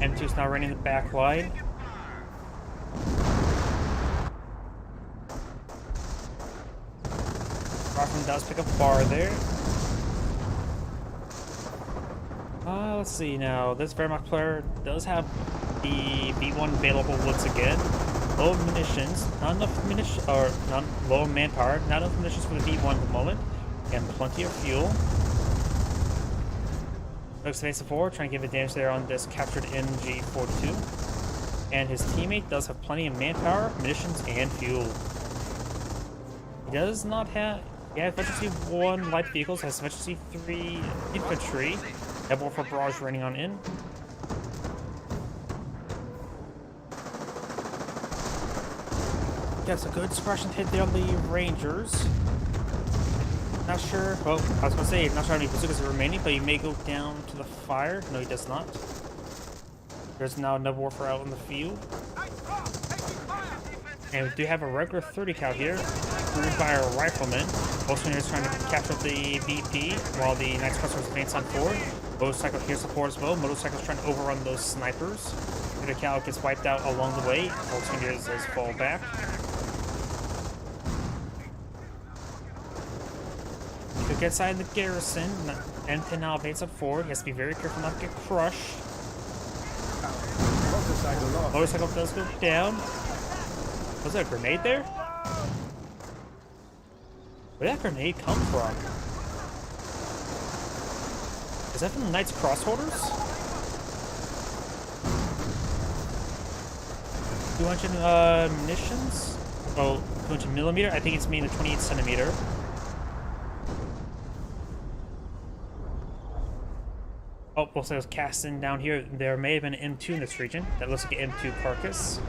M2's now running the back line. Rockman does pick up a bar there. Let's see now. This Wehrmacht player does have the V1 available once again. Low munitions, not enough munitions, or not low manpower, not enough munitions for the V1 at the moment, and plenty of fuel. Looks advancing forward, trying to give advantage there on this captured MG42. And his teammate does have plenty of manpower, munitions, and fuel. He does not have... Yeah, Efficiency 1 light vehicles, has Efficiency 3 infantry. Double for barrage running on in. Gets a good suppression hit there on the Rangers. Not sure. Well, I was gonna say, not sure how many bazookas are remaining, but he may go down to the fire. No, he does not. There's now another warfare out in the field. And we do have a regular 30 cal here, crewed by a rifleman. Bolster is trying to capture the VP while the Knights Clusters advance on forward. Motorcycle here support as well. Motorcycle's trying to overrun those snipers. 30 cal gets wiped out along the way. Bolster does fall back. He could get inside the garrison. M10 now advance up forward. He has to be very careful not to get crushed. Motorcycle does go down. Was there a grenade there? Where did that grenade come from? Is that from the Knights Crossholders? 200 munitions? Oh, 200 millimeter? I think it's mainly 28 centimeter. Oh, also there's casting down here. There may have been an M2 in this region. That looks like an M2 carcass.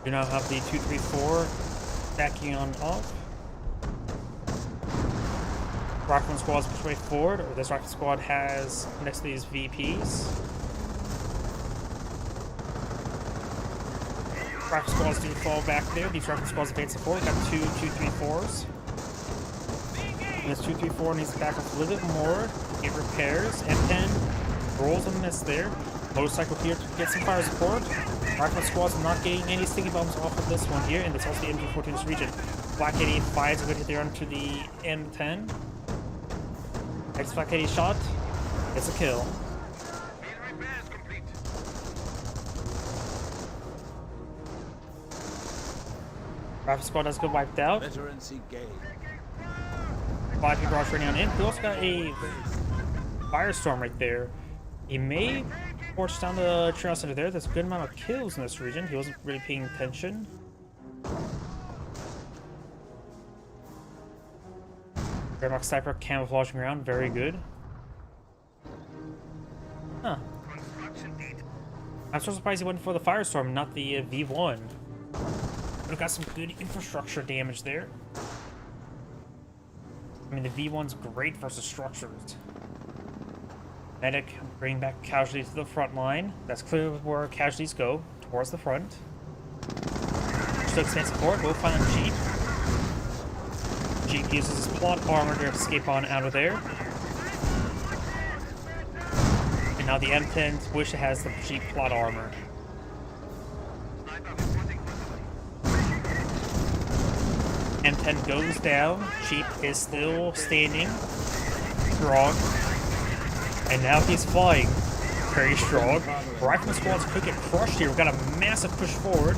Do now have the 234 backing on off. Rockman squad's push way forward, or this rocket squad has next to these VPs. Rocket squads do fall back there. These rocket squads advance forward. Got two 234s. And this 234 needs to back up a little bit more to get repairs. M10 rolls a miss there. Motorcycle here to get some fire support. Rifle squad's not getting any sticky bombs off of this one here, and that's also the MG14 in this region. Black 85 is a good hit there onto the M10. Next Black 80 shot. It's a kill. Field repairs complete. Rifle squad does get wiped out. Veterancy gain. 5 people are running on in. We also got a firestorm right there. He may force down the trail center there. There's a good amount of kills in this region. He wasn't really paying attention. Wehrmacht sniper camouflaging around, very good. Huh. I'm so surprised he went for the firestorm, not the V1. We've got some good infrastructure damage there. I mean, the V1's great versus structures. Medic, bring back casualties to the front line. That's clearly where casualties go, towards the front. Still extend support, we'll find a Jeep. Jeep uses his plot armor to escape on out of there. And now the M10 wish it has the cheap plot armor. M10 goes down. Cheap is still standing strong. And now he's flying very strong. Rifleman squads could get crushed here. We've got a massive push forward.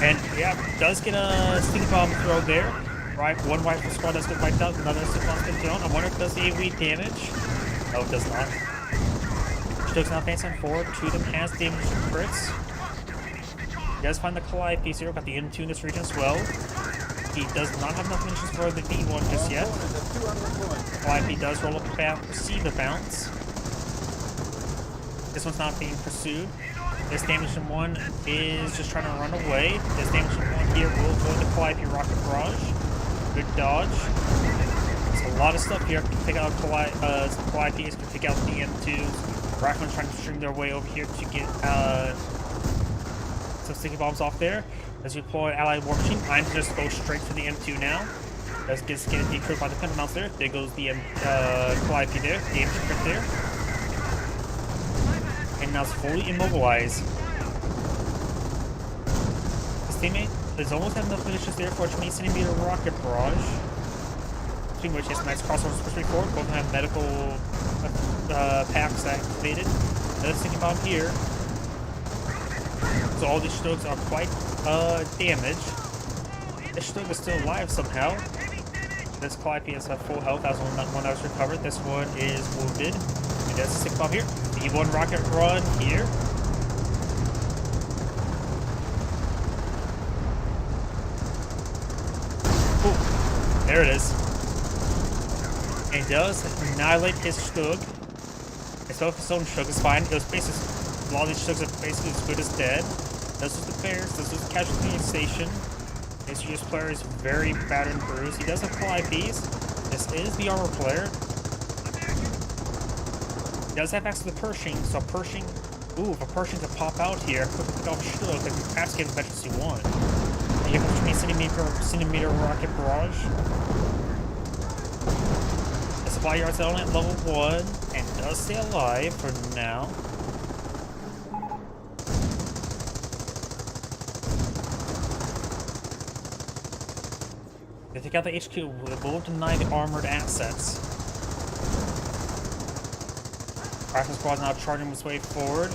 And yeah, does get a stink bomb throw there. Right, one rifle squad does get wiped out, another stink bomb gets thrown. I wonder if it does the AoE damage. No, it does not. Stokes now advancing forward. Two of them has damage from crits. He does find the Calliope piece here. Got the M2 in this region as well. He does not have enough munitions for the V1 just yet. Calliope does roll up the bounce, receive the bounce. This one's not being pursued. This damage in one is just trying to run away. This damage in one here will go to Calliope rocket barrage. Good dodge. There's a lot of stuff here. Can take out Calliopes, can take out the M2s. Rifleman's trying to string their way over here to get some sticky bombs off there. As we deploy Allied War Machine, I'm just go straight for the M2 now. Does get decrypted by the Pentamounts mounts there. There goes the Calliope there. The M2 crit there. And now it's fully immobilized. His teammate is almost have enough munitions there for a 20cm rocket barrage. Between which has nice crossovers pushing forward. Both have medical packs activated. Another sticky bomb here. So all these Stokes are quite damaged. This Stoke is still alive somehow. This Calliope has full health. That was one that was recovered. This one is wounded. And there's a sticky bomb here. E1 rocket run here. Ooh, there it is. And he does annihilate his Stug. It's off his own Stug is fine. It was basically, a lot of these Stugs are basically as good as dead. This is the Bears, this is the casualty station. This US player is very battered and bruised. He does have Calliopes. This is the armor player. He does have access to the Pershing, so Pershing, ooh, if a Pershing could pop out here, quickly pick off a Stug, that can perhaps give efficiency 1. And you have a 20cm rocket barrage. The supply yard's only at level 1, and does stay alive for now. They take out the HQ, it will deny the armored assets. Rifle squad's now charging its way forward.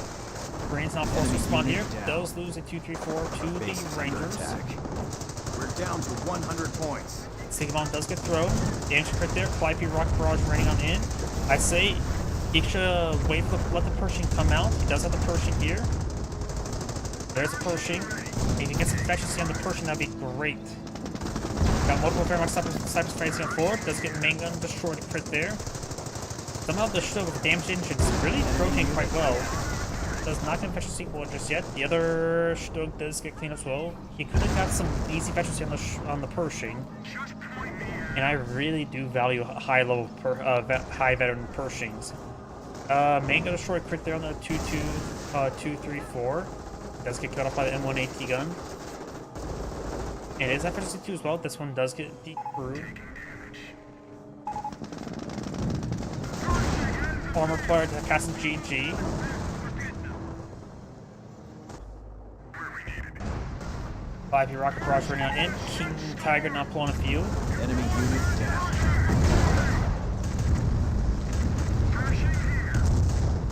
Green's not forced to spawn here. Does lose a 2-3-4 to the Rangers. We're down to 100 points. Sticky bomb does get thrown. Damage crit there. Calliope rocket barrage raining on in. I say he should wait for let the Pershing come out. He does have the Pershing here. There's a Pershing. If he gets efficiency on the Pershing, that'd be great. Got multiple Fairmont snipers facing forward. Does get main gun destroyed crit there. Somehow the Stug with the damaged engine is really rotating quite well. Does not get efficiency 1 just yet. The other Stug does get clean as well. He could have got some easy efficiency on the Pershing. And I really do value high veteran Pershings. Main gun destroyed crit there on the 2-3-4. Does get cut off by the M1AT gun. And it is efficiency 2 as well. This one does get decrewed. Armor player to cast GG. Five-year rocket barrage running out in. King Tiger not pulling a few. Enemy unit down.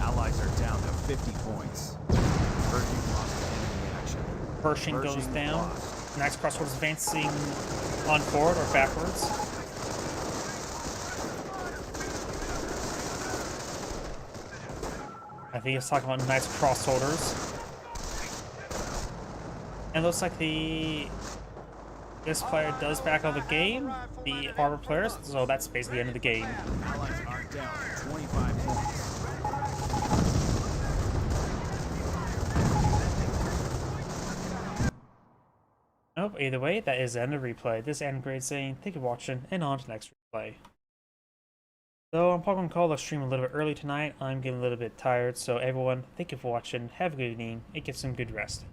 Allies are down to 50 points. Pershing lost to enemy action. Pershing goes down. Lost. Next crossword is advancing on forward or backwards. I think he's talking about nice crossholders. And it looks like this player does back out of the game, the armor players, so that's basically the end of the game. Allies are down to 25 points. Nope, either way, that is the end of the replay. This is Grade saying thank you for watching, and on to the next replay. So I'm probably going to call the stream a little bit early tonight. I'm getting a little bit tired, so everyone, thank you for watching, have a good evening, and get some good rest.